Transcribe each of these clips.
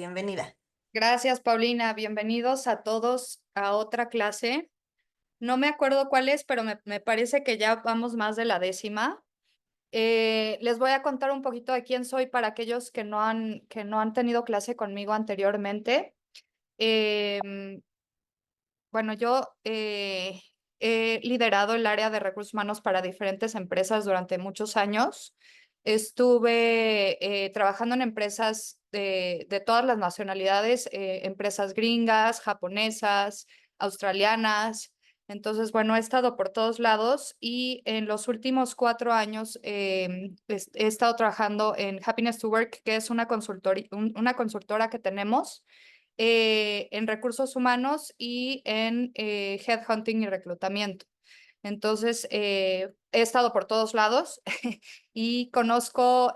Bienvenida. Gracias, Paulina. Bienvenidos a todos a otra clase. No me acuerdo cuál es, pero me parece que ya vamos más de la décima. Les voy a contar un poquito de quién soy para aquellos que no han tenido clase conmigo anteriormente. Em, bueno, yo he liderado el área de recursos humanos para diferentes empresas durante muchos años. Estuve trabajando en empresas de todas las nacionalidades, empresas gringas, japonesas, australianas. Entonces, bueno, he estado por todos lados y en los últimos 4 años he estado trabajando en Happiness to Work, que es una consultora que tenemos en recursos humanos y en headhunting y reclutamiento. Entonces, he estado por todos lados y conozco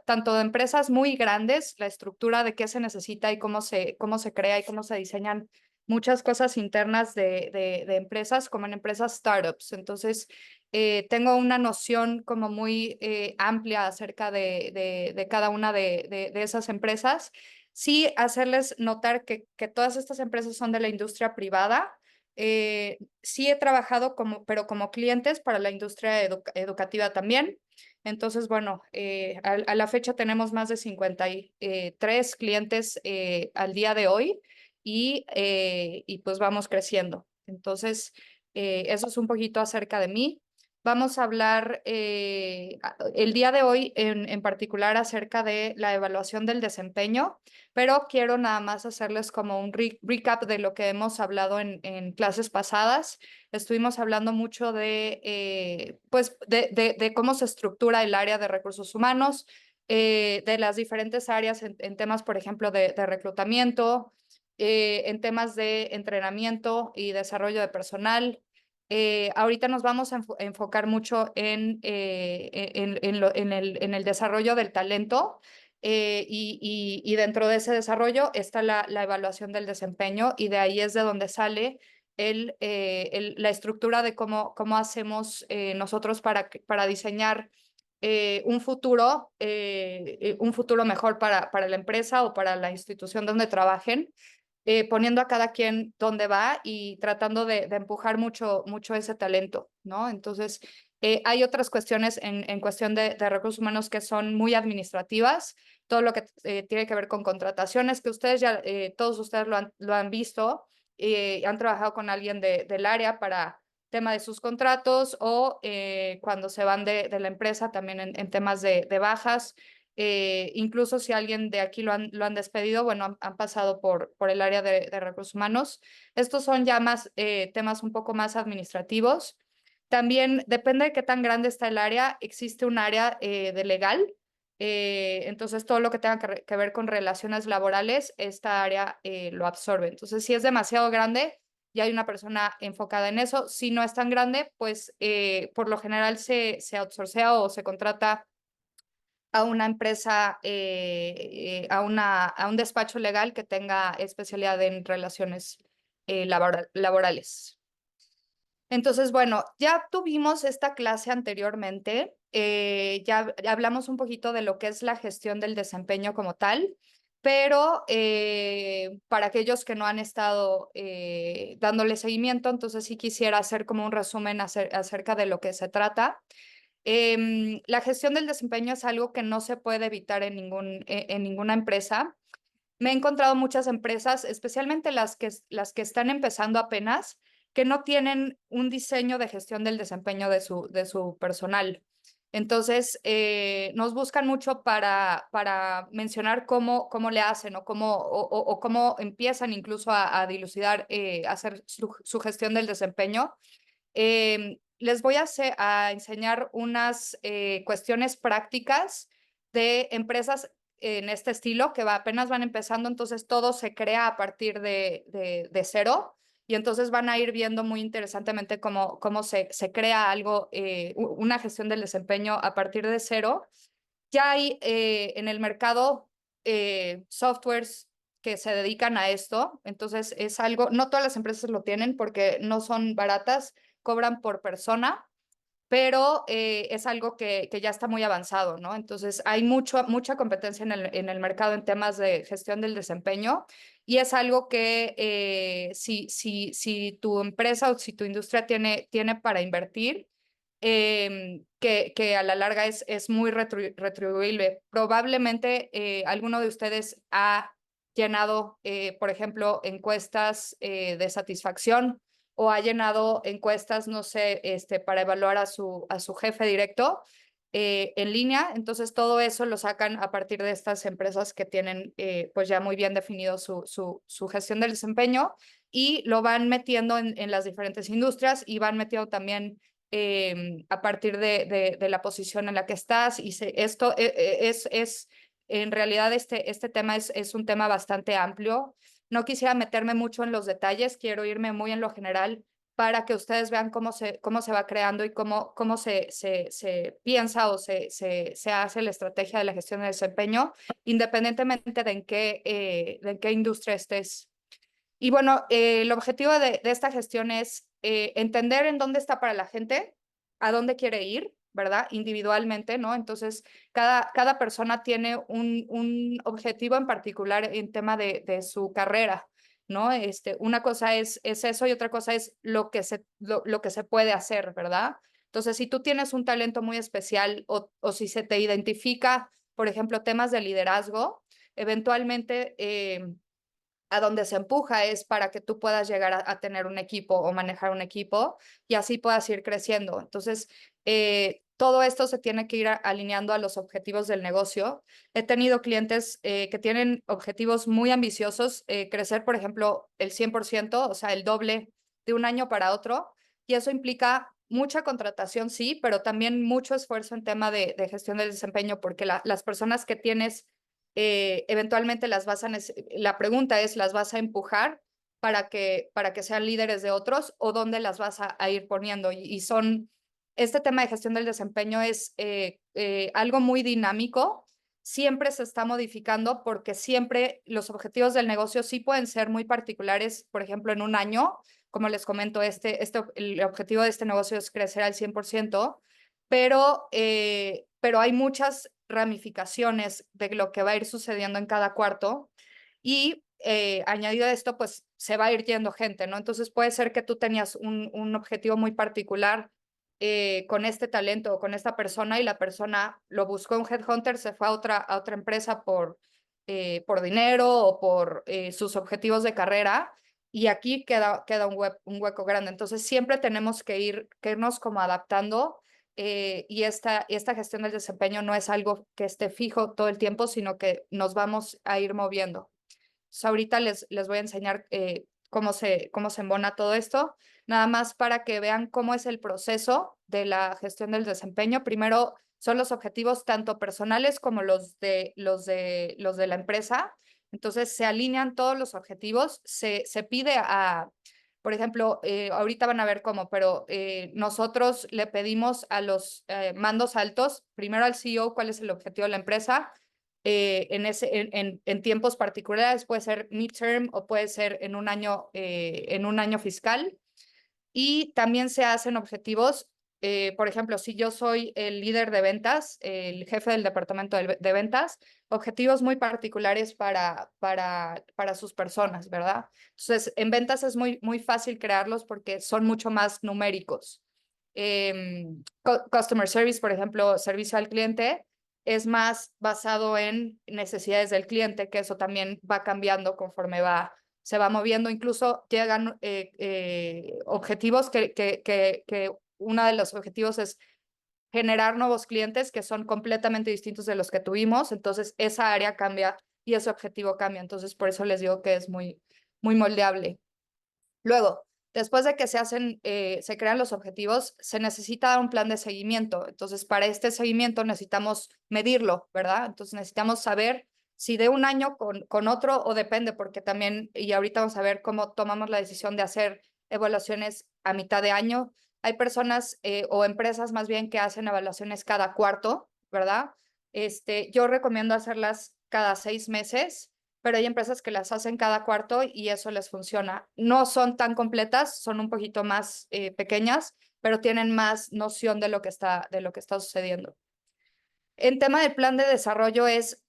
tanto de empresas muy grandes, la estructura de qué se necesita y cómo se crea y cómo se diseñan muchas cosas internas de empresas, como en empresas startups. Entonces, tengo una noción como muy amplia acerca de cada una de esas empresas. Sí, hacerles notar que todas estas empresas son de la industria privada. Sí he trabajado pero como clientes para la industria educativa también. Entonces, bueno, a la fecha tenemos más de 53 clientes al día de hoy y pues vamos creciendo. Entonces, eso es un poquito acerca de mí. Vamos a hablar el día de hoy en particular acerca de la evaluación del desempeño, pero quiero nada más hacerles como un recap de lo que hemos hablado en clases pasadas. Estuvimos hablando mucho pues de cómo se estructura el área de recursos humanos, de las diferentes áreas en temas, por ejemplo, de reclutamiento, en temas de entrenamiento y desarrollo de personal. Ahorita nos vamos a enfocar mucho en el desarrollo del talento. Y dentro de ese desarrollo está la evaluación del desempeño y de ahí es de donde sale la estructura de cómo hacemos nosotros para diseñar un futuro mejor para la empresa o para la institución donde trabajen, poniendo a cada quien donde va y tratando de empujar mucho ese talento, ¿no? Entonces, hay otras cuestiones en cuestión de recursos humanos que son muy administrativas, todo lo que tiene que ver con contrataciones, que ustedes ya, todos ustedes lo han visto, han trabajado con alguien del área para tema de sus contratos o cuando se van de la empresa también en temas de bajas. Incluso si alguien de aquí lo han despedido, bueno, han pasado por el área de recursos humanos. Estos son ya más temas un poco más administrativos. También depende de qué tan grande está el área, existe un área de legal. Entonces, todo lo que tenga que ver con relaciones laborales, esta área lo absorbe. Entonces, si es demasiado grande, ya hay una persona enfocada en eso. Si no es tan grande, pues por lo general se outsourcea o se contrata a una empresa, a un despacho legal que tenga especialidad en relaciones laborales. Entonces, bueno, ya tuvimos esta clase anteriormente, ya hablamos un poquito de lo que es la gestión del desempeño como tal, pero para aquellos que no han estado dándole seguimiento, entonces sí quisiera hacer como un resumen acerca de lo que se trata. La gestión del desempeño es algo que no se puede evitar en ninguna empresa. Me he encontrado muchas empresas, especialmente las que están empezando apenas, que no tienen un diseño de gestión del desempeño de su personal. Entonces, nos buscan mucho para mencionar cómo le hacen o cómo empiezan incluso a dilucidar, hacer su gestión del desempeño. Les voy a enseñar unas cuestiones prácticas de empresas en este estilo que apenas van empezando, entonces todo se crea a partir de cero y entonces van a ir viendo muy interesantemente cómo se crea algo, una gestión del desempeño a partir de cero. Ya hay en el mercado softwares que se dedican a esto, entonces es algo, no todas las empresas lo tienen porque no son baratas, cobran por persona. pero es algo que ya está muy avanzado, ¿no? Entonces, hay mucha competencia en el mercado en temas de gestión del desempeño y es algo que si tu empresa o si tu industria tiene para invertir, que a la larga es muy retribuible. Probablemente alguno de ustedes ha llenado, por ejemplo, encuestas de satisfacción o ha llenado encuestas, no sé, para evaluar a su jefe directo en línea. Entonces, todo eso lo sacan a partir de estas empresas que tienen pues ya muy bien definido su gestión del desempeño y lo van metiendo en las diferentes industrias y van metiendo también a partir de la posición en la que estás. Y esto en realidad, este tema es un tema bastante amplio. No quisiera meterme mucho en los detalles, quiero irme muy en lo general para que ustedes vean cómo se va creando y cómo se piensa o se hace la estrategia de la gestión de desempeño, independientemente de en qué industria estés. Y bueno, el objetivo de esta gestión es entender en dónde está para la gente, a dónde quiere ir, ¿verdad? Individualmente, ¿no? Entonces, cada persona tiene un objetivo en particular en tema de su carrera, ¿no? Una cosa es eso y otra cosa es lo que se puede hacer, ¿verdad? Entonces, si tú tienes un talento muy especial o si se te identifica, por ejemplo, temas de liderazgo, eventualmente a donde se empuja es para que tú puedas llegar a tener un equipo o manejar un equipo y así puedas ir creciendo. Entonces, todo esto se tiene que ir alineando a los objetivos del negocio. He tenido clientes que tienen objetivos muy ambiciosos, crecer, por ejemplo, el 100%, o sea, el doble de un año para otro, y eso implica mucha contratación, sí, pero también mucho esfuerzo en tema de gestión del desempeño, porque las personas que tienes eventualmente la pregunta es, ¿las vas a empujar para que sean líderes de otros o dónde las vas a ir poniendo? Este tema de gestión del desempeño es algo muy dinámico, siempre se está modificando porque siempre los objetivos del negocio sí pueden ser muy particulares, por ejemplo, en un año, como les comento, el objetivo de este negocio es crecer al 100%, pero hay muchas ramificaciones de lo que va a ir sucediendo en cada cuarto y añadido a esto, pues se va a ir yendo gente, ¿no? Entonces puede ser que tú tenías un objetivo muy particular con este talento o con esta persona y la persona lo buscó un headhunter, se fue a otra empresa por dinero o por sus objetivos de carrera y aquí queda un hueco grande. Entonces siempre tenemos que irnos como adaptando y esta gestión del desempeño no es algo que esté fijo todo el tiempo, sino que nos vamos a ir moviendo. Entonces, ahorita les voy a enseñar cómo se embona todo esto, nada más para que vean cómo es el proceso de la gestión del desempeño. Primero son los objetivos tanto personales como los de la empresa. Entonces se alinean todos los objetivos, se pide por ejemplo, ahorita van a ver cómo, pero nosotros le pedimos a los mandos altos, primero al CEO, cuál es el objetivo de la empresa, en tiempos particulares, puede ser midterm o puede ser en un año fiscal. Y también se hacen objetivos, por ejemplo, si yo soy el líder de ventas, el jefe del departamento de ventas, objetivos muy particulares para sus personas, ¿verdad? Entonces, en ventas es muy fácil crearlos porque son mucho más numéricos. Customer service, por ejemplo, servicio al cliente, es más basado en necesidades del cliente, que eso también va cambiando conforme se va moviendo. Incluso llegan objetivos que uno de los objetivos es generar nuevos clientes que son completamente distintos de los que tuvimos. Entonces, esa área cambia y ese objetivo cambia. Entonces, por eso les digo que es muy moldeable. Luego, después de que se crean los objetivos, se necesita dar un plan de seguimiento. Entonces, para este seguimiento necesitamos medirlo, ¿verdad? Entonces, necesitamos saber si de un año con otro o depende, porque también, y ahorita vamos a ver cómo tomamos la decisión de hacer evaluaciones a mitad de año. Hay personas o empresas más bien que hacen evaluaciones cada cuarto, ¿verdad? Yo recomiendo hacerlas cada 6 meses, pero hay empresas que las hacen cada cuarto y eso les funciona. No son tan completas, son un poquito más pequeñas, pero tienen más noción de lo que está sucediendo. En tema del plan de desarrollo es,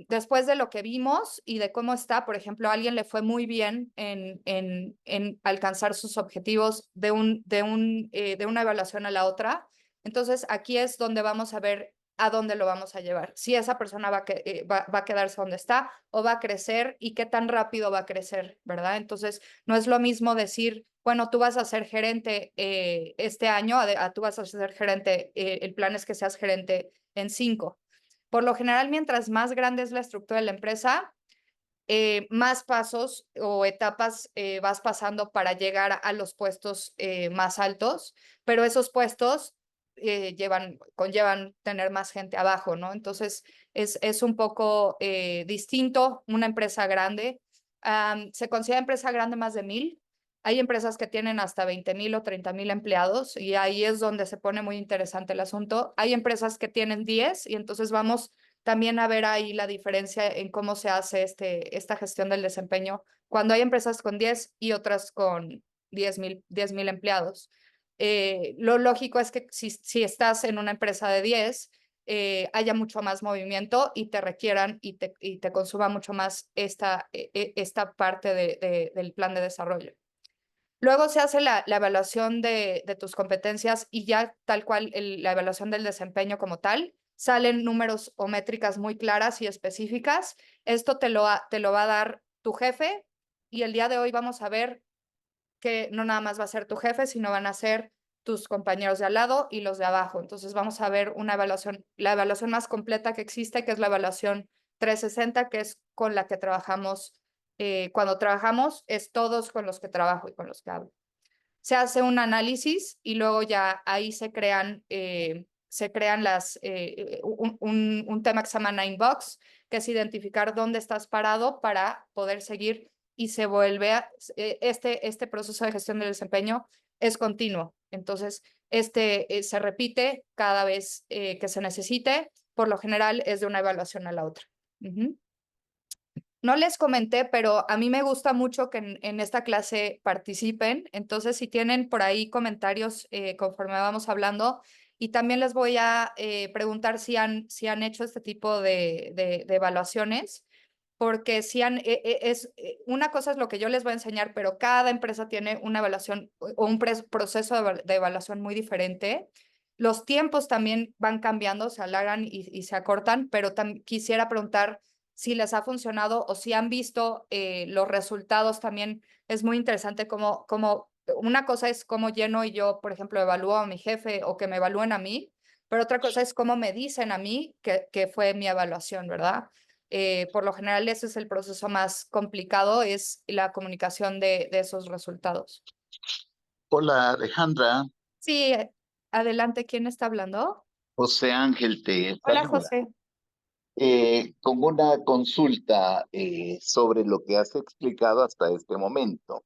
después de lo que vimos y de cómo está, por ejemplo, a alguien le fue muy bien en alcanzar sus objetivos de una evaluación a la otra. Entonces, aquí es donde vamos a ver a dónde lo vamos a llevar. Si esa persona va a quedarse donde está o va a crecer y qué tan rápido va a crecer, ¿verdad? Entonces, no es lo mismo decir, bueno, tú vas a ser gerente este año, tú vas a ser gerente, el plan es que seas gerente en 5. Por lo general, mientras más grande es la estructura de la empresa, más pasos o etapas vas pasando para llegar a los puestos más altos, pero esos puestos conllevan tener más gente abajo, ¿no? Entonces, es un poco distinto una empresa grande. Se considera empresa grande más de 1000. Hay empresas que tienen hasta 20,000 o 30,000 empleados y ahí es donde se pone muy interesante el asunto. Hay empresas que tienen 10 y entonces vamos también a ver ahí la diferencia en cómo se hace esta gestión del desempeño cuando hay empresas con 10 y otras con 10,000 empleados. Lo lógico es que si estás en una empresa de 10, haya mucho más movimiento y te requieran y te consuma mucho más esta parte del plan de desarrollo. Luego se hace la evaluación de tus competencias y ya tal cual la evaluación del desempeño como tal, salen números o métricas muy claras y específicas. Esto te lo va a dar tu jefe y el día de hoy vamos a ver que no nada más va a ser tu jefe, sino van a ser tus compañeros de al lado y los de abajo. Entonces vamos a ver una evaluación, la evaluación más completa que existe, que es la evaluación 360, que es con la que trabajamos. Cuando trabajamos es todos con los que trabajo y con los que hablo. Se hace un análisis y luego ya ahí se crean un tema que se llama Ninebox, que es identificar dónde estás parado para poder seguir y se vuelve este proceso de gestión del desempeño es continuo. Entonces, se repite cada vez que se necesite. Por lo general es de una evaluación a la otra. Uh-huh. No les comenté, pero a mí me gusta mucho que en esta clase participen. Entonces, si tienen por ahí comentarios conforme vamos hablando, y también les voy a preguntar si han hecho este tipo de evaluaciones, porque si han, una cosa es lo que yo les voy a enseñar, pero cada empresa tiene una evaluación o un proceso de evaluación muy diferente. Los tiempos también van cambiando, se alargan y se acortan, pero quisiera preguntar si les ha funcionado o si han visto los resultados también. Es muy interesante cómo una cosa es cómo lleno y yo, por ejemplo, evalúo a mi jefe o que me evalúen a mí, pero otra cosa es cómo me dicen a mí que fue mi evaluación, ¿verdad? Por lo general ese es el proceso más complicado, es la comunicación de esos resultados. Hola Alejandra, Sí, adelante, ¿quién está hablando? José Ángel te Hola, saluda. José. Con una consulta sobre lo que has explicado hasta este momento.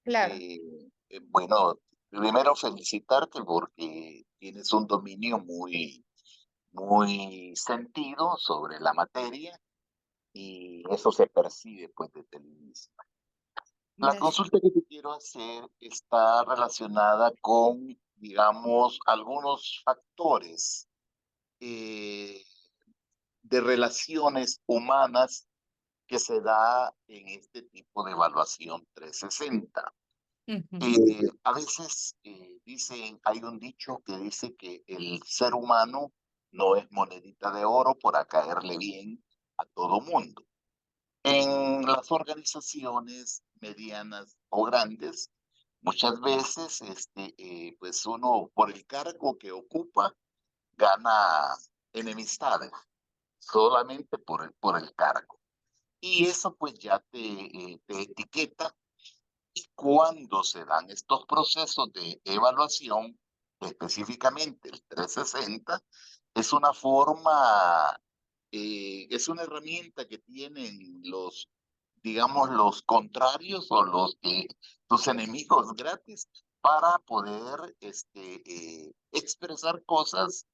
Claro, Eh, bueno, primero felicitarte porque tienes un dominio muy sentido sobre la materia y eso se percibe pues desde el inicio. La gracias. consulta que te quiero hacer está relacionada con, digamos, algunos factores eh, de relaciones humanas que se da en este tipo de evaluación 360. Ujú. A veces dicen, hay un dicho que dice que el ser humano no es monedita de oro para caerle bien a todo mundo. En las organizaciones medianas o grandes, muchas veces, pues uno por el cargo que ocupa gana enemistades solamente por el cargo. Y eso pues ya te etiqueta y cuando se dan estos procesos de evaluación, específicamente el 360, es una forma, es una herramienta que tienen los, digamos, los contrarios o tus enemigos gratis para poder expresar cosas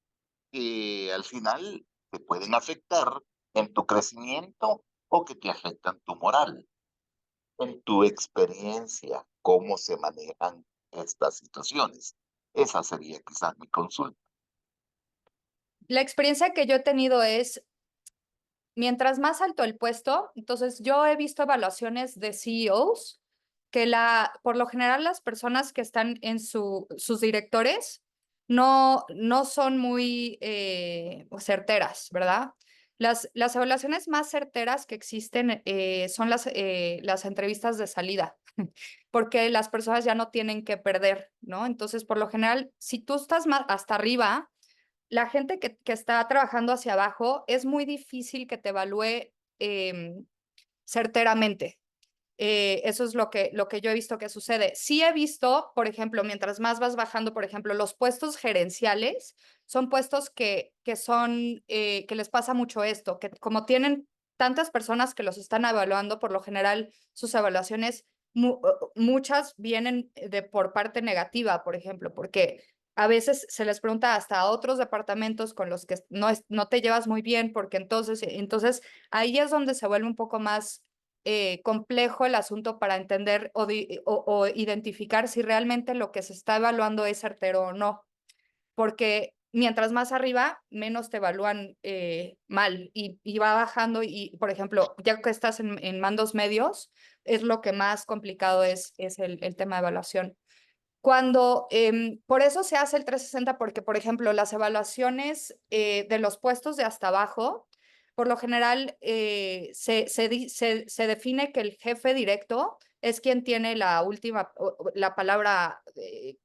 que al final te pueden afectar en tu crecimiento o que te afectan tu moral. En tu experiencia, ¿cómo se manejan estas situaciones? Esa sería quizás mi consulta. La experiencia que yo he tenido es, mientras más alto el puesto, entonces yo he visto evaluaciones de CEOs que por lo general las personas que están en sus directores no son muy certeras, ¿verdad? Las evaluaciones más certeras que existen son las entrevistas de salida, porque las personas ya no tienen que perder, ¿no? Entonces, por lo general, si tú estás más hasta arriba, la gente que está trabajando hacia abajo, es muy difícil que te evalúe certeramente. Eso es lo que yo he visto que sucede. Sí he visto, por ejemplo, mientras más vas bajando, por ejemplo, los puestos gerenciales son puestos que les pasa mucho esto, que como tienen tantas personas que los están evaluando, por lo general sus evaluaciones, muchas vienen por parte negativa, por ejemplo, porque a veces se les pregunta hasta a otros departamentos con los que no te llevas muy bien, porque entonces ahí es donde se vuelve un poco más complejo el asunto para entender o identificar si realmente lo que se está evaluando es certero o no, porque mientras más arriba, menos te evalúan mal y va bajando y, por ejemplo, ya que estás en mandos medios, es lo que más complicado es el tema de evaluación. Por eso se hace el 360 porque, por ejemplo, las evaluaciones de los puestos de hasta abajo, por lo general se define que el jefe directo es quien tiene la palabra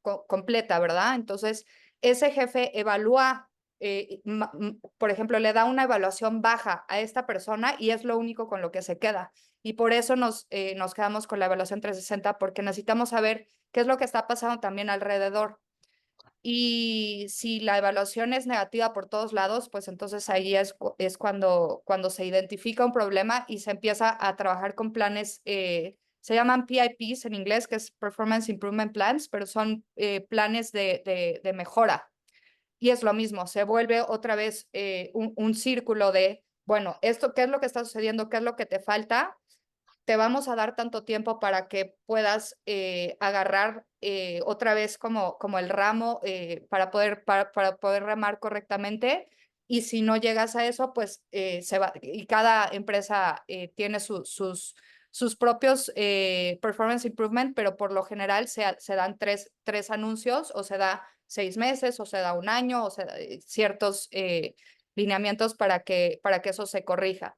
completa, ¿verdad? Entonces, ese jefe evalúa, por ejemplo, le da una evaluación baja a esta persona y es lo único con lo que se queda. Y por eso nos quedamos con la evaluación 360 porque necesitamos saber qué es lo que está pasando también alrededor. Y si la evaluación es negativa por todos lados, pues entonces ahí es cuando se identifica un problema y se empieza a trabajar con planes, se llaman PIPs en inglés, que es Performance Improvement Plans, pero son planes de mejora. Y es lo mismo, se vuelve otra vez un círculo de, bueno, esto, ¿qué es lo que está sucediendo? ¿Qué es lo que te falta? Te vamos a dar tanto tiempo para que puedas agarrar otra vez como el ramo para poder remar correctamente. Y si no llegas a eso, pues se va. Y cada empresa tiene sus propios performance improvement, pero por lo general se dan tres anuncios, o se da 6 meses, o se da un año, o se da ciertos lineamientos para que eso se corrija.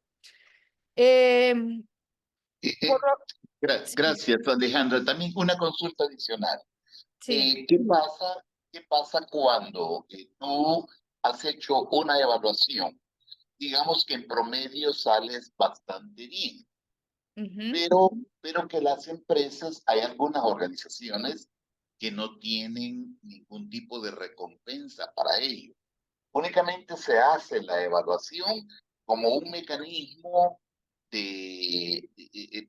Em, Eh, por eh, lo- Sí, Gracias, Alejandra. También una consulta adicional. sí. ¿Qué pasa cuando tú has hecho una evaluación? Digamos que en promedio sales bastante bien, Ujú. pero que las empresas, hay algunas organizaciones que no tienen ningún tipo de recompensa para ello. Únicamente se hace la evaluación como un mecanismo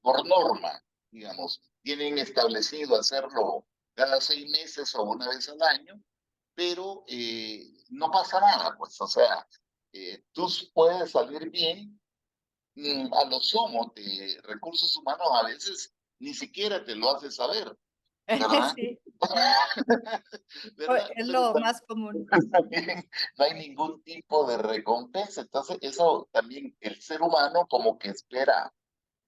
por norma, digamos. Tienen establecido hacerlo cada 6 meses o una vez al año, pero no pasa nada, pues, o sea, tú puedes salir bien, a lo sumo de recursos humanos a veces ni siquiera te lo hace saber, ¿verdad? Sí, ¿Verdad? es Pero lo más común. también no hay ningún tipo de recompensa. Entonces, eso también el ser humano como que espera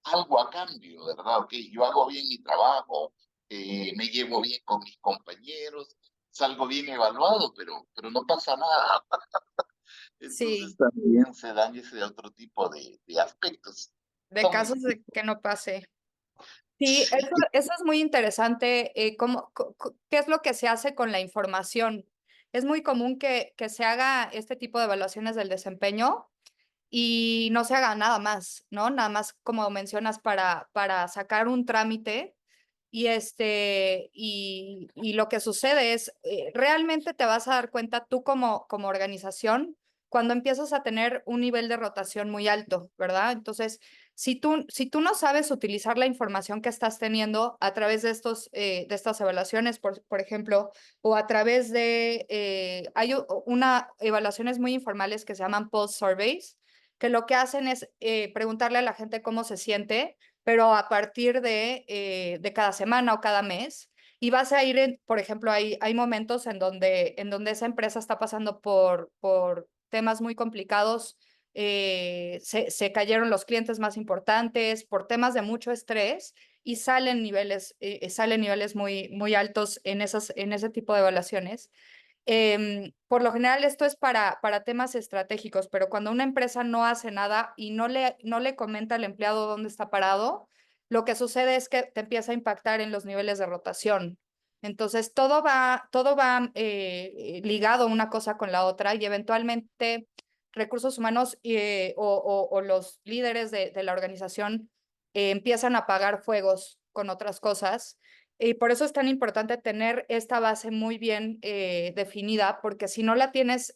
algo a cambio, ¿verdad? Ok, yo hago bien mi trabajo, me llevo bien con mis compañeros, salgo bien evaluado, pero no pasa nada. Entonces Sí, también se dan ese otro tipo de aspectos. de Son, casos de que no pase. Sí, sí, eso es muy interesante. ¿Qué es lo que se hace con la información? Es muy común que se haga este tipo de evaluaciones del desempeño y no se haga nada más, ¿no? Nada más, como mencionas, para sacar un trámite. Y lo que sucede es, realmente te vas a dar cuenta tú como organización cuando empiezas a tener un nivel de rotación muy alto, ¿verdad? Entonces, si tú no sabes utilizar la información que estás teniendo a través de estas evaluaciones, por ejemplo, o a través hay evaluaciones muy informales que se llaman pulse surveys, que lo que hacen es preguntarle a la gente cómo se siente pero a partir de cada semana o cada mes. y vas a ir, por ejemplo, hay momentos en donde esa empresa está pasando por temas muy complicados, se cayeron los clientes más importantes por temas de mucho estrés y salen niveles muy altos en ese tipo de evaluaciones. Por lo general esto es para temas estratégicos, pero cuando una empresa no hace nada y no le comenta al empleado dónde está parado, lo que sucede es que te empieza a impactar en los niveles de rotación. Entonces, todo va ligado una cosa con la otra y eventualmente recursos humanos o los líderes de la organización empiezan a apagar fuegos con otras cosas y por eso es tan importante tener esta base muy bien definida, porque si no la tienes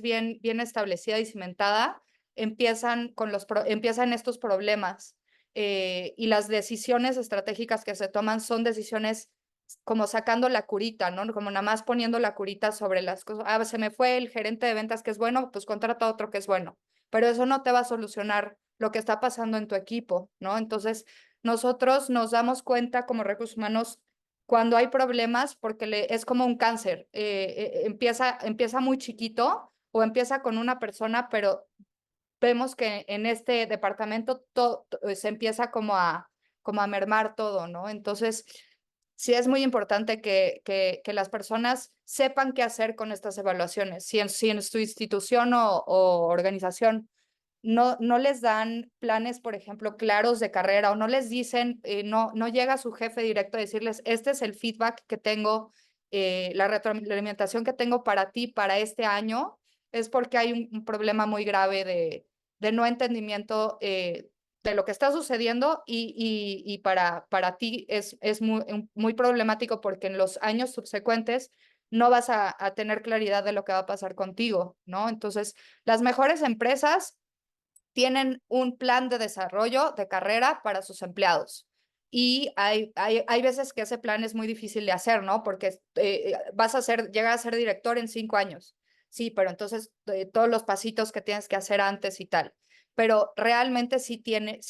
bien establecida y cimentada, empiezan estos problemas y las decisiones estratégicas que se toman son decisiones como sacando la curita, ¿no? Como nada más poniendo la curita sobre las cosas. Ah, se me fue el gerente de ventas que es bueno, pues contrata a otro que es bueno. Pero eso no te va a solucionar lo que está pasando en tu equipo, ¿no? Entonces, nosotros nos damos cuenta como recursos humanos cuando hay problemas porque es como un cáncer. Empieza muy chiquito o empieza con una persona, pero vemos que en este departamento se empieza como a mermar todo, ¿no? Entonces, sí es muy importante que las personas sepan qué hacer con estas evaluaciones. Si en su institución o organización no les dan planes, por ejemplo, claros de carrera o no les dicen, no llega su jefe directo a decirles, este es el feedback que tengo, la retroalimentación que tengo para ti para este año, es porque hay un problema muy grave de no entendimiento de lo que está sucediendo y para ti es muy problemático porque en los años subsecuentes no vas a tener claridad de lo que va a pasar contigo, ¿no? Entonces, las mejores empresas tienen un plan de desarrollo de carrera para sus empleados. Y hay veces que ese plan es muy difícil de hacer, ¿no? Porque llegar a ser director en 5 años. Sí, pero entonces todos los pasitos que tienes que hacer antes y tal. Pero realmente sí tienen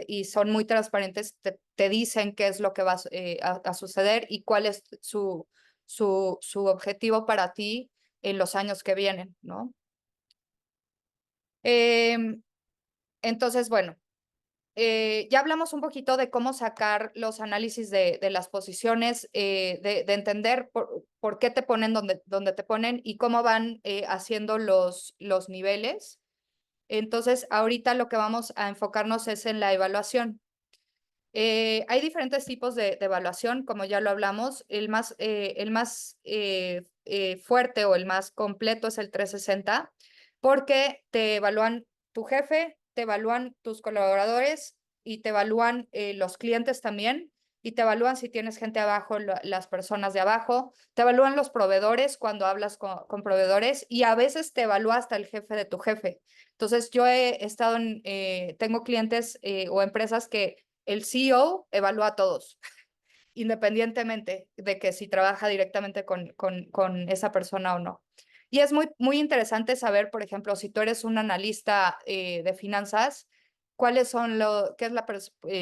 y son muy transparentes, te dicen qué es lo que va a suceder y cuál es su objetivo para ti en los años que vienen, ¿no? Em, entonces, bueno, ya hablamos un poquito de cómo sacar los análisis de las posiciones, de entender por qué te ponen donde te ponen y cómo van haciendo los niveles. Entonces, ahorita lo que vamos a enfocarnos es en la evaluación. Hay diferentes tipos de evaluación, como ya lo hablamos. El más fuerte o el más completo es el 360, porque te evalúan tu jefe, te evalúan tus colaboradores y te evalúan los clientes también, y te evalúan si tienes gente abajo, las personas de abajo, te evalúan los proveedores cuando hablas con proveedores y a veces te evalúa hasta el jefe de tu jefe. Entonces, yo tengo clientes o empresas que el CEO evalúa a todos, independientemente de que si trabaja directamente con esa persona o no. Y es muy interesante saber, por ejemplo, si tú eres un analista de finanzas, qué es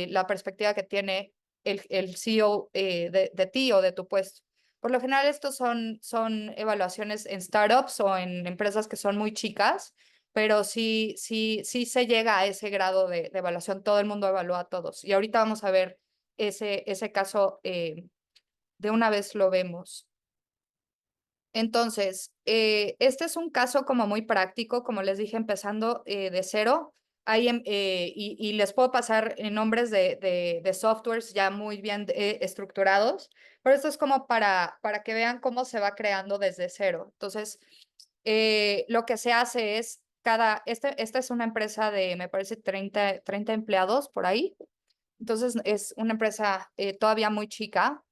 la perspectiva que tiene el CEO de ti o de tu puesto. Por lo general, estos son evaluaciones en startups o en empresas que son muy chicas, pero sí se llega a ese grado de evaluación. Todo el mundo evalúa a todos. Y ahorita vamos a ver ese caso, de una vez lo vemos. Entonces, este es un caso como muy práctico, como les dije, empezando de cero. Y les puedo pasar nombres de softwares ya muy bien estructurados, pero esto es como para que vean cómo se va creando desde cero. Entonces, lo que se hace es, esta es una empresa de, me parece, 30 empleados por ahí. Entonces, es una empresa todavía muy chica.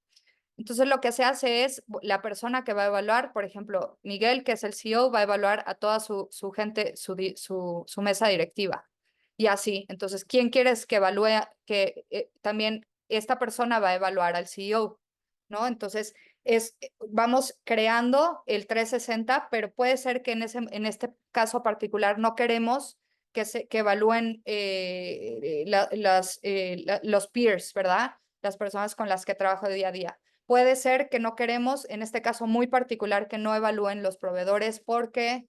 Entonces, lo que se hace es, la persona que va a evaluar, por ejemplo, Miguel, que es el CEO, va a evaluar a toda su gente, su mesa directiva. Y así, entonces, ¿quién quieres que evalúe? Que también esta persona va a evaluar al CEO, ¿no? Entonces, vamos creando el 360, pero puede ser que en este caso particular no queremos que evalúen los peers, ¿verdad? Las personas con las que trabajo día a día. Puede ser que no queremos, en este caso muy particular, que no evalúen los proveedores porque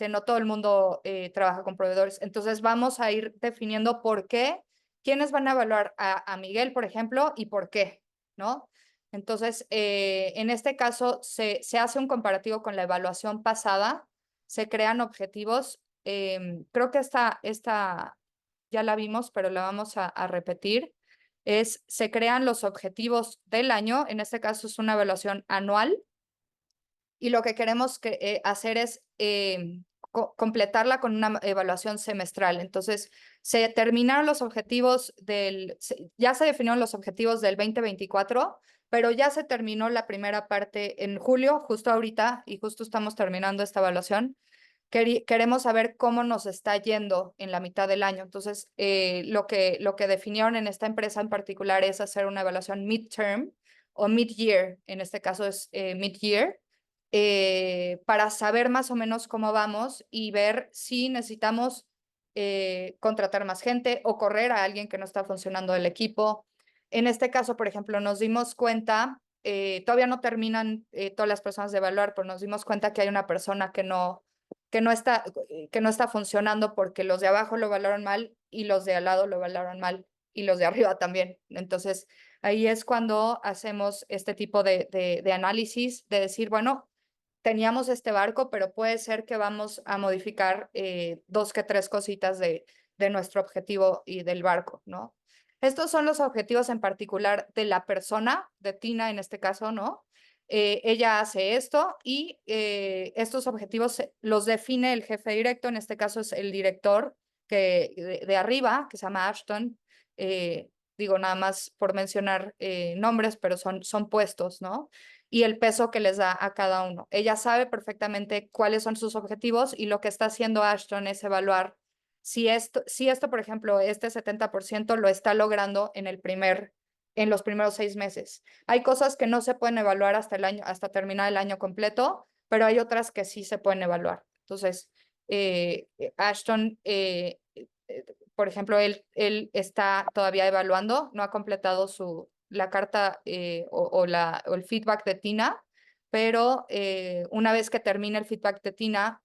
no todo el mundo trabaja con proveedores. Entonces vamos a ir definiendo por qué, quiénes van a evaluar a Miguel, por ejemplo, y por qué, ¿no? Entonces, en este caso se hace un comparativo con la evaluación pasada, se crean objetivos. Creo que esta ya la vimos, pero la vamos a repetir. Se crean los objetivos del año, en este caso es una evaluación anual, y lo que queremos hacer es completarla con una evaluación semestral. Entonces, se terminaron los objetivos ya se definieron los objetivos del 2024, pero ya se terminó la primera parte en julio, justo ahorita, y justo estamos terminando esta evaluación. Queremos saber cómo nos está yendo en la mitad del año. Entonces, lo que definieron en esta empresa en particular es hacer una evaluación midterm o mid-year, en este caso es mid-year, para saber más o menos cómo vamos y ver si necesitamos contratar más gente o correr a alguien que no está funcionando del equipo. En este caso, por ejemplo, nos dimos cuenta, todavía no terminan todas las personas de evaluar, pero nos dimos cuenta que hay una persona que no está funcionando porque los de abajo lo valoran mal y los de al lado lo valoran mal y los de arriba también. Entonces, ahí es cuando hacemos este tipo de análisis, de decir, bueno, teníamos este barco, pero puede ser que vamos a modificar dos que tres cositas de nuestro objetivo y del barco, ¿no? Estos son los objetivos en particular de la persona, de Tina en este caso, ¿no? Ella hace esto y estos objetivos los define el jefe directo, en este caso es el director de arriba, que se llama Ashton. Digo nada más por mencionar nombres, pero son puestos, ¿no? Y el peso que les da a cada uno. Ella sabe perfectamente cuáles son sus objetivos y lo que está haciendo Ashton es evaluar si esto, por ejemplo, este 70% lo está logrando en los primeros 6 meses. Hay cosas que no se pueden evaluar hasta terminar el año completo, pero hay otras que sí se pueden evaluar. Entonces, Ashton, por ejemplo, él está todavía evaluando, no ha completado la carta o el feedback de Tina, pero una vez que termine el feedback de Tina,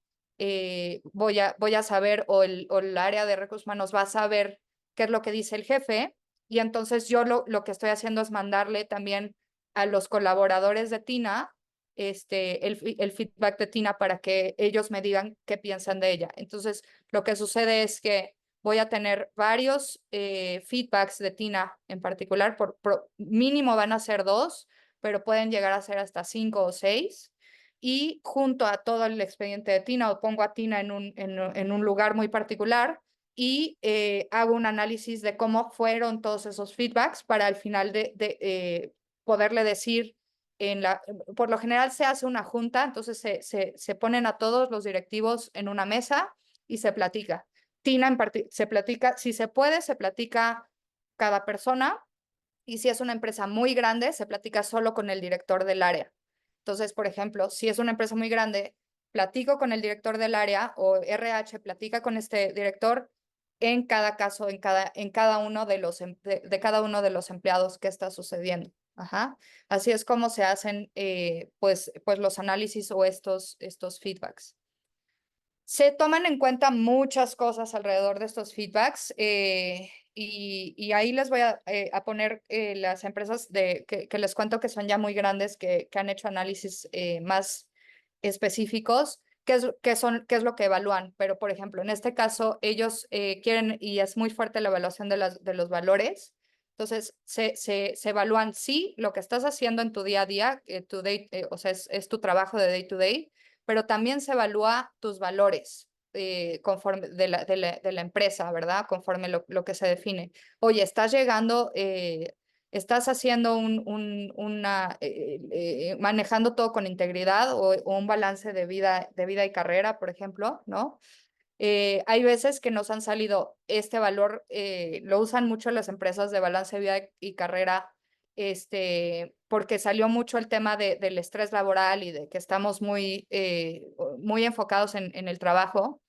voy a saber o el área de recursos humanos va a saber qué es lo que dice el jefe y entonces yo lo que estoy haciendo es mandarle también a los colaboradores de Tina el feedback de Tina para que ellos me digan qué piensan de ella. Entonces, lo que sucede es que voy a tener varios feedbacks de Tina en particular, por mínimo van a ser 2, pero pueden llegar a ser hasta 5 o 6. Y junto a todo el expediente de Tina, o pongo a Tina en un lugar muy particular y hago un análisis de cómo fueron todos esos feedbacks para al final de poderle decir, por lo general se hace una junta, entonces se ponen a todos los directivos en una mesa y se platica. Tina se platica, si se puede, se platica cada persona y si es una empresa muy grande, se platica solo con el director del área. Entonces, por ejemplo, si es una empresa muy grande, platico con el director del área o RH platica con este director en cada caso, en cada uno de cada uno de los empleados que está sucediendo. Ajá. Así es como se hacen pues los análisis o estos feedbacks. Se toman en cuenta muchas cosas alrededor de estos feedbacks y ahí les voy a poner las empresas que les cuento que son ya muy grandes, que han hecho análisis más específicos, qué es lo que evalúan. Pero, por ejemplo, en este caso, ellos quieren, y es muy fuerte la evaluación de los valores. Entonces, se evalúan sí lo que estás haciendo en tu día a día, o sea, es tu trabajo de day to day, pero también se evalúa tus valores conforme de la empresa, ¿verdad? Conforme lo que se define. Oye, estás llegando, estás haciendo manejando todo con integridad o un balance de vida y carrera, por ejemplo, ¿no? Hay veces que nos han salido este valor, lo usan mucho las empresas de balance de vida y carrera, porque salió mucho el tema del estrés laboral y de que estamos muy enfocados en el trabajo.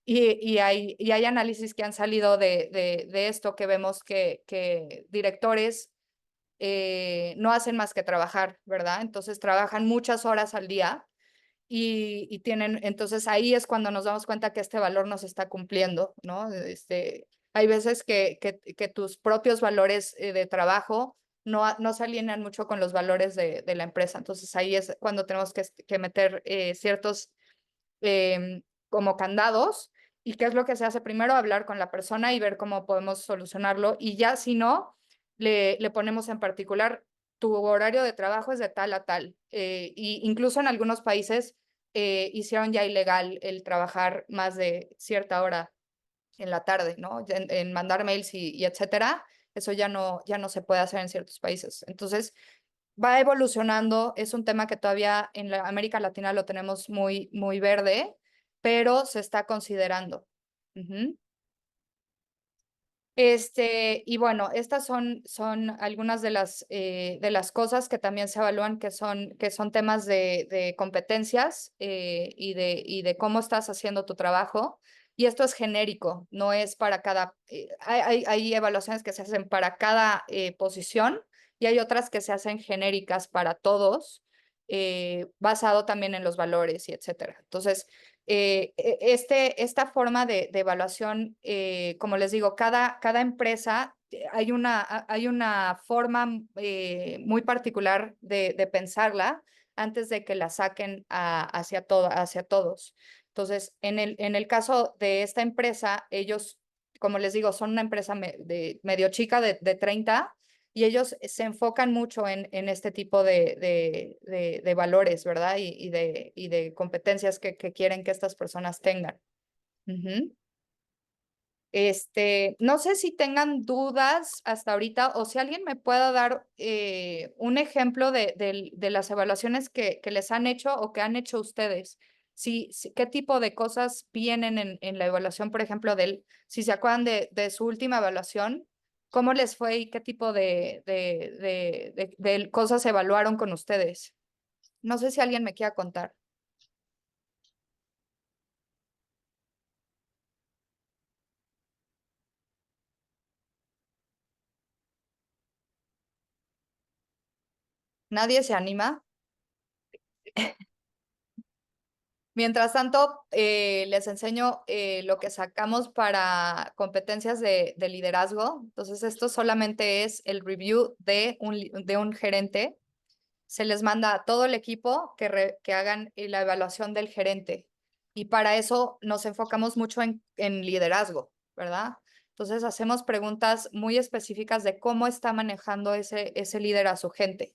Y hay análisis que han salido de esto que vemos que directores no hacen más que trabajar, ¿verdad? Entonces trabajan muchas horas al día y tienen, entonces ahí es cuando nos damos cuenta que este valor nos está cumpliendo, ¿no? Hay veces que tus propios valores de trabajo no se alinean mucho con los valores de la empresa. Entonces ahí es cuando tenemos que meter ciertos como candados. ¿Y qué es lo que se hace? Primero hablar con la persona y ver cómo podemos solucionarlo. Y ya si no, le ponemos en particular, tu horario de trabajo es de tal a tal. Y incluso en algunos países hicieron ya ilegal el trabajar más de cierta hora en la tarde, ¿no? En mandar mails y etcétera. Eso ya no se puede hacer en ciertos países. Entonces, va evolucionando, es un tema que todavía en la América Latina lo tenemos muy verde, pero se está considerando. Ujú. Y bueno, estas son algunas de las cosas que también se evalúan que son temas de competencias y de cómo estás haciendo tu trabajo. Y esto es genérico, no es para cada, hay evaluaciones que se hacen para cada posición y hay otras que se hacen genéricas para todos, basado también en los valores y etcétera. Entonces, esta forma de evaluación, como les digo, cada empresa hay una forma muy particular de pensarla antes de que la saquen hacia todos. Entonces, en el caso de esta empresa, ellos, como les digo, son una empresa medio chica de 30 y ellos se enfocan mucho en este tipo de valores, ¿verdad? Y de competencias que quieren que estas personas tengan. Ujú. No sé si tengan dudas hasta ahorita o si alguien me pueda dar un ejemplo de las evaluaciones que les han hecho o que han hecho ustedes. ¿Qué tipo de cosas vienen en la evaluación, por ejemplo, si se acuerdan de su última evaluación, cómo les fue y qué tipo de cosas evaluaron con ustedes? No sé si alguien me quiera contar. ¿Nadie se anima? Mientras tanto, les enseño lo que sacamos para competencias de liderazgo. Entonces, esto solamente es el review de un gerente. Se les manda a todo el equipo que hagan la evaluación del gerente. Y para eso nos enfocamos mucho en liderazgo, ¿verdad? Entonces, hacemos preguntas muy específicas de cómo está manejando ese líder a su gente.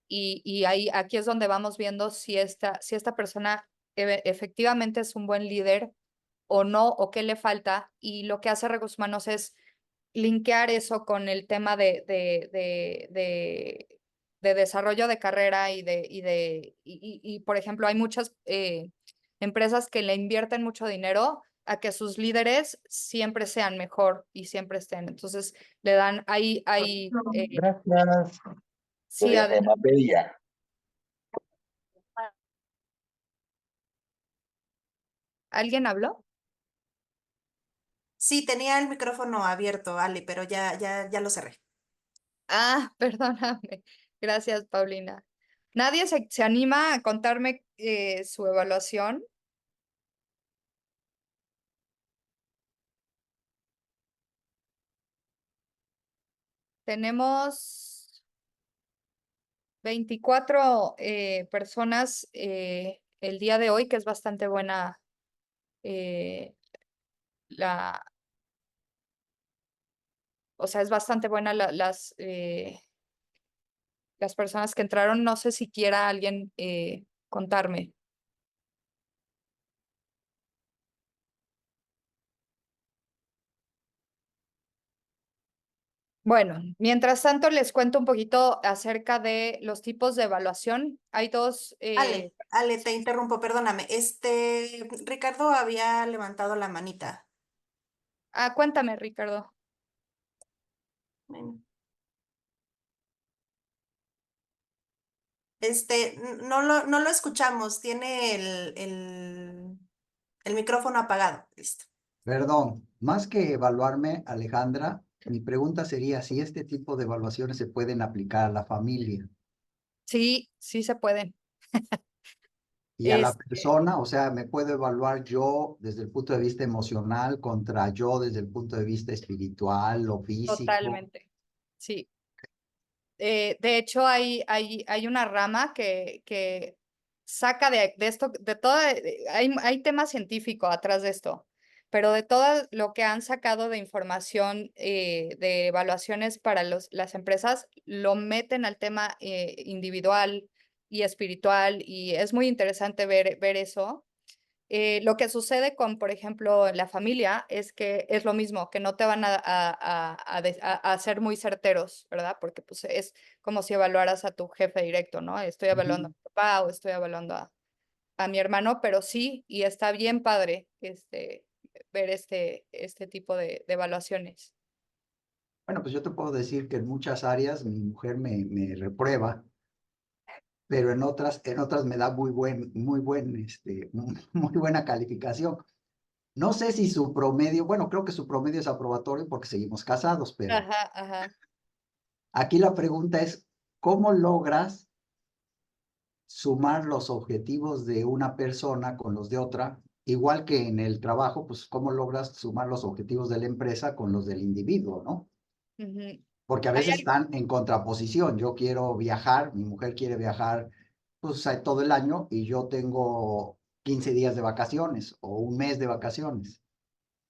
Y ahí, aquí es donde vamos viendo si esta persona efectivamente es un buen líder o no, o qué le falta. Y lo que hace Recursos Humanos es linkear eso con el tema de desarrollo de carrera por ejemplo, hay muchas empresas que le invierten mucho dinero a que sus líderes siempre sean mejor y siempre estén. Entonces, le dan Gracias. sí, Más bella. ¿alguien habló? Sí, tenía el micrófono abierto, Ale, pero ya lo cerré. Ah, perdóname. Gracias, Paulina. ¿Nadie se anima a contarme su evaluación? Tenemos 24 personas el día de hoy, que es bastante buena eh, la, o sea, es bastante buena las personas que entraron. No sé si quiera alguien contarme. Bueno, mientras tanto les cuento un poquito acerca de los tipos de evaluación. Hay dos. Ale, te interrumpo, perdóname. Ricardo había levantado la manita. Cuéntame, Ricardo. Bueno. No lo escuchamos, tiene el micrófono apagado. Listo. Perdón, más que evaluarme, Alejandra, Mi pregunta sería si este tipo de evaluaciones se pueden aplicar a la familia Sí, sí se pueden. y a la Este, persona, o sea, me puedo evaluar yo desde el punto de vista emocional contra yo desde el punto de vista espiritual o físico. totalmente. Sí. De hecho, hay una rama que saca de esto, de todo, hay tema científico atrás de esto, pero de todo lo que han sacado de información de evaluaciones para las empresas, lo meten al tema individual y espiritual, y es muy interesante ver eso. Lo que sucede con, por ejemplo, la familia es que es lo mismo, que no te van a ser muy certeros, ¿verdad? Porque pues es como si evaluaras a tu jefe directo, ¿no? Estoy evaluando a Ujú. mi papá o estoy evaluando a mi hermano, pero sí, y está bien padre ver este tipo de evaluaciones. Bueno, pues yo te puedo decir que en muchas áreas mi mujer me reprueba, pero en otras me da muy buena calificación. No sé si su promedio, bueno, creo que su promedio es aprobatorio porque seguimos casados, pero Ajá, ajá. aquí la pregunta es, ¿cómo logras sumar los objetivos de una persona con los de otra? Igual que en el trabajo, pues, ¿cómo logras sumar los objetivos de la empresa con los del individuo, ¿no? Ujú. Porque a Hay veces algo- están en contraposición. Yo quiero viajar, mi mujer quiere viajar, pues, todo el año y yo tengo 15 días de vacaciones o un mes de vacaciones.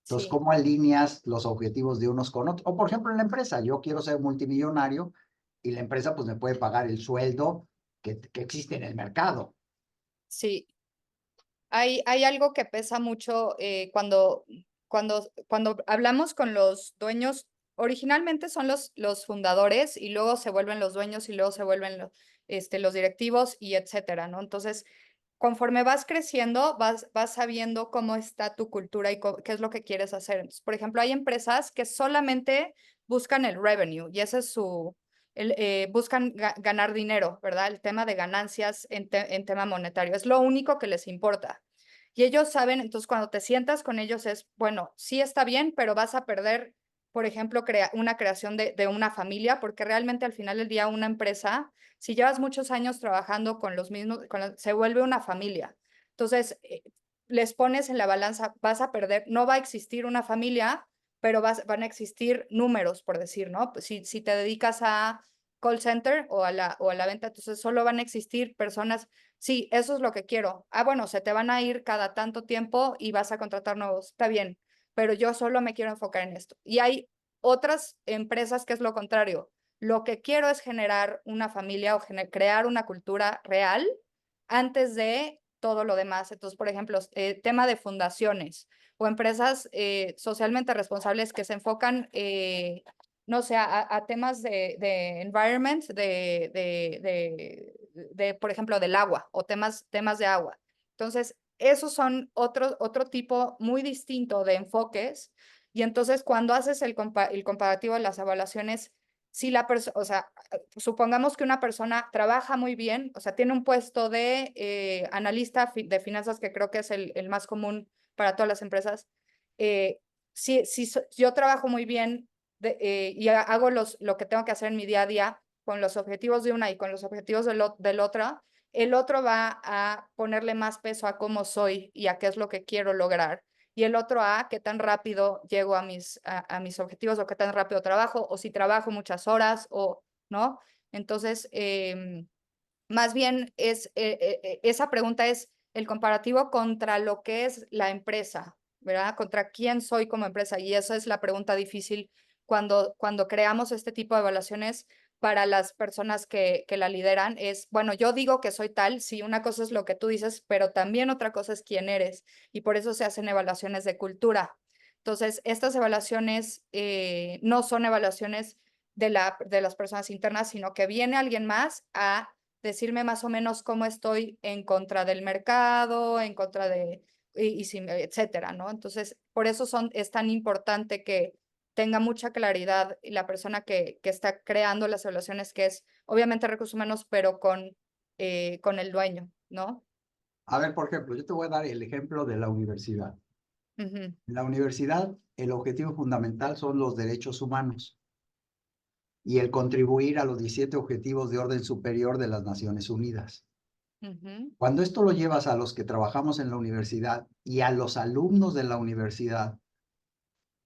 Entonces, Sí. ¿cómo alineas los objetivos de unos con otros? O, por ejemplo, en la empresa, yo quiero ser multimillonario y la empresa, pues, me puede pagar el sueldo que existe en el mercado. Sí. Hay algo que pesa mucho cuando hablamos con los dueños, originalmente son los fundadores y luego se vuelven los dueños y luego se vuelven los directivos y etcétera, ¿no? Entonces, conforme vas creciendo, vas sabiendo cómo está tu cultura y qué es lo que quieres hacer. Entonces, por ejemplo, hay empresas que solamente buscan el revenue y ese es buscan ganar dinero, ¿verdad? El tema de ganancias en tema monetario es lo único que les importa. Y ellos saben, entonces cuando te sientas con ellos es, bueno, sí está bien, pero vas a perder, por ejemplo, una creación de una familia, porque realmente al final del día una empresa, si llevas muchos años trabajando con los mismos, se vuelve una familia. Entonces, les pones en la balanza, vas a perder, no va a existir una familia, pero van a existir números, por decir, ¿no? Pues si te dedicas a call center o a la venta, entonces solo van a existir personas. Sí, eso es lo que quiero. Ah, bueno, se te van a ir cada tanto tiempo y vas a contratar nuevos. Está bien, pero yo solo me quiero enfocar en esto. Y hay otras empresas que es lo contrario. Lo que quiero es generar una familia o crear una cultura real antes de todo lo demás. Entonces, por ejemplo, tema de fundaciones o empresas socialmente responsables que se enfocan, no sé, a temas de environment, por ejemplo, del agua o temas de agua. Entonces, esos son otro tipo muy distinto de enfoques. Y entonces, cuando haces el comparativo de las evaluaciones, si la persona, o sea, supongamos que una persona trabaja muy bien, o sea, tiene un puesto de analista de finanzas, que creo que es el más común para todas las empresas. Si yo trabajo muy bien y hago lo que tengo que hacer en mi día a día con los objetivos de una y con los objetivos del otro, el otro va a ponerle más peso a cómo soy y a qué es lo que quiero lograr. Y el otro a qué tan rápido llego a mis objetivos o qué tan rápido trabajo o si trabajo muchas horas o no. Entonces, más bien esa pregunta es el comparativo contra lo que es la empresa, ¿verdad? Contra quién soy como empresa. Y esa es la pregunta difícil cuando creamos este tipo de evaluaciones para las personas que la lideran. Es, bueno, yo digo que soy tal, sí, una cosa es lo que tú dices, pero también otra cosa es quién eres. Y por eso se hacen evaluaciones de cultura. Entonces, estas evaluaciones no son evaluaciones de las personas internas, sino que viene alguien más a decirme más o menos cómo estoy en contra del mercado, en contra etcétera, ¿no? Entonces, por eso es tan importante que tenga mucha claridad la persona que está creando las evaluaciones, que es obviamente recursos humanos, pero con el dueño, ¿no? A ver, por ejemplo, yo te voy a dar el ejemplo de la universidad. Ujú. En la universidad, el objetivo fundamental son los derechos humanos y el contribuir a los 17 objetivos de orden superior de las Naciones Unidas. Cuando esto lo llevas a los que trabajamos en la universidad y a los alumnos de la universidad,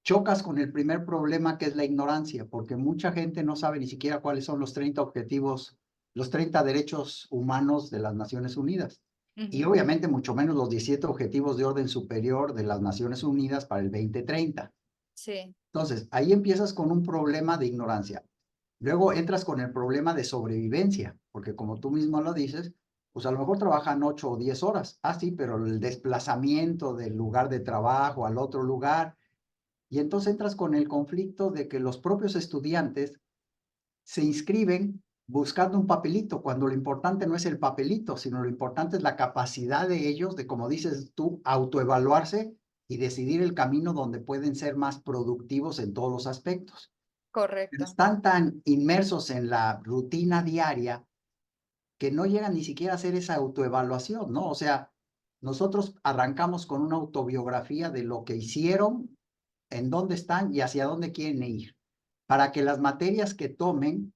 chocas con el primer problema, que es la ignorancia, porque mucha gente no sabe ni siquiera cuáles son los 30 objetivos, los 30 derechos humanos de las Naciones Unidas. Y obviamente mucho menos los 17 objetivos de orden superior de las Naciones Unidas para el 2030. Sí. Entonces, ahí empiezas con un problema de ignorancia. Luego entras con el problema de sobrevivencia, porque como tú mismo lo dices, pues a lo mejor trabajan 8 o 10 horas. Ah, sí, pero el desplazamiento del lugar de trabajo al otro lugar. Y entonces entras con el conflicto de que los propios estudiantes se inscriben buscando un papelito, cuando lo importante no es el papelito, sino lo importante es la capacidad de ellos de, como dices tú, autoevaluarse y decidir el camino donde pueden ser más productivos en todos los aspectos. Pero Correcto. están tan inmersos en la rutina diaria que no llegan ni siquiera a hacer esa autoevaluación, ¿no? O sea, nosotros arrancamos con una autobiografía de lo que hicieron, en dónde están y hacia dónde quieren ir, para que las materias que tomen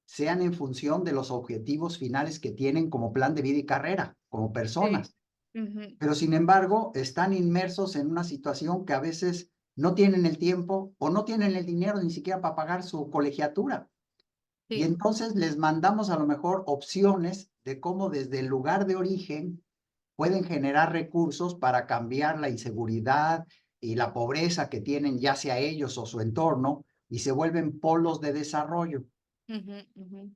sean en función de los objetivos finales que tienen como plan de vida y carrera, como personas. Pero sin embargo, están inmersos en una situación que a veces no tienen el tiempo o no tienen el dinero ni siquiera para pagar su colegiatura. Y Sí. entonces les mandamos a lo mejor opciones de cómo desde el lugar de origen pueden generar recursos para cambiar la inseguridad y la pobreza que tienen, ya sea ellos o su entorno, y se vuelven polos de desarrollo.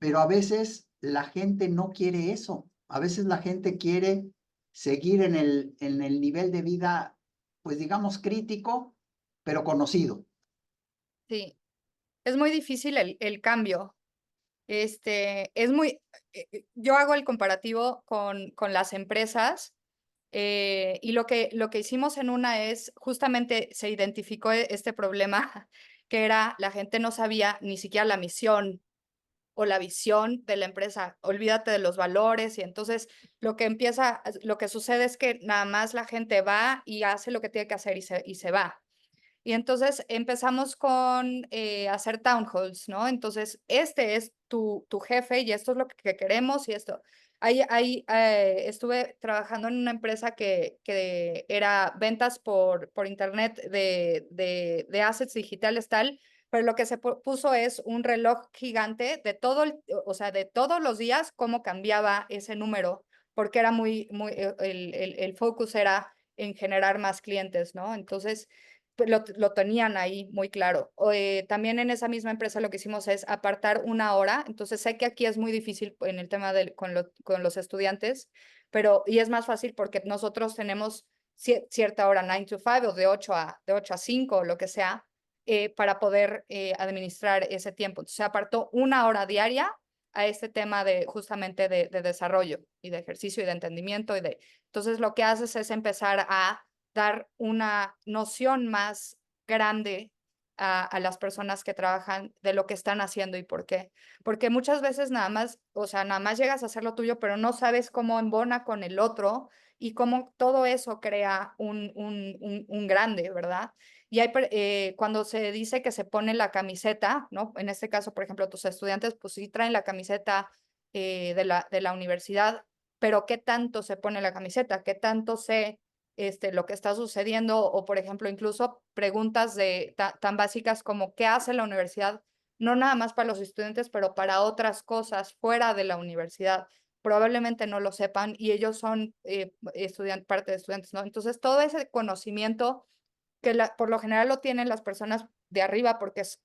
Pero a veces la gente no quiere eso. A veces la gente quiere seguir en el nivel de vida, pues digamos, crítico, pero conocido. Sí. Es muy difícil el cambio. Es muy, yo hago el comparativo con las empresas, y lo que hicimos en una es, justamente se identificó este problema, que era la gente no sabía ni siquiera la misión o la visión de la empresa, olvídate de los valores, y entonces lo que sucede es que nada más la gente va y hace lo que tiene que hacer y se va. Y entonces empezamos con hacer town halls, ¿no? Entonces, este es tu jefe y esto es lo que queremos y esto. Ahí estuve trabajando en una empresa que era ventas por internet de assets digitales tal, pero lo que se puso es un reloj gigante de o sea, de todos los días, cómo cambiaba ese número, porque era el focus era en generar más clientes, ¿no? Entonces, pues, lo tenían ahí muy claro. También en esa misma empresa lo que hicimos es apartar una hora. Entonces sé que aquí es muy difícil en el tema con los estudiantes, y es más fácil porque nosotros tenemos cierta hora, 9 to 5 o de 8 a 5 o lo que sea, para poder administrar ese tiempo. Entonces se apartó una hora diaria a este tema de justamente de desarrollo y de ejercicio y de entendimiento. Entonces lo que haces es empezar a dar una noción más grande a las personas que trabajan de lo que están haciendo y por qué. Porque muchas veces nada más, o sea, nada más llegas a hacer lo tuyo, pero no sabes cómo embona con el otro y cómo todo eso crea un grande, ¿verdad? Y cuando se dice que se pone la camiseta, ¿no? En este caso, por ejemplo, tus estudiantes, pues sí traen la camiseta de la universidad, pero ¿qué tanto se pone la camiseta? ¿Qué tanto lo que está sucediendo? O, por ejemplo, incluso preguntas tan básicas como ¿qué hace la universidad? No nada más para los estudiantes, pero para otras cosas fuera de la universidad. Probablemente no lo sepan y ellos son parte de estudiantes, ¿no? Entonces, todo ese conocimiento que por lo general lo tienen las personas de arriba porque es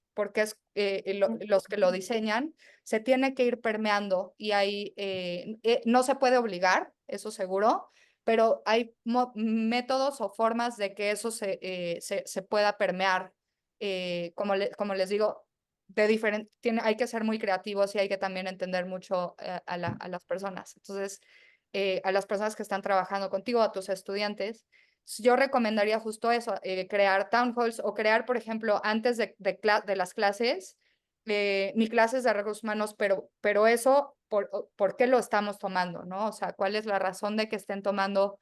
los que lo diseñan, se tiene que ir permeando y ahí no se puede obligar, eso seguro, pero hay métodos o formas de que eso se pueda permear. Como les digo, hay que ser muy creativos y hay que también entender mucho a las personas. Entonces, a las personas que están trabajando contigo, a tus estudiantes, yo recomendaría justo eso, crear town halls o crear, por ejemplo, antes de las clases, mis clases de recursos humanos, pero eso, ¿por qué lo estamos tomando, no? O sea, ¿cuál es la razón de que estén tomando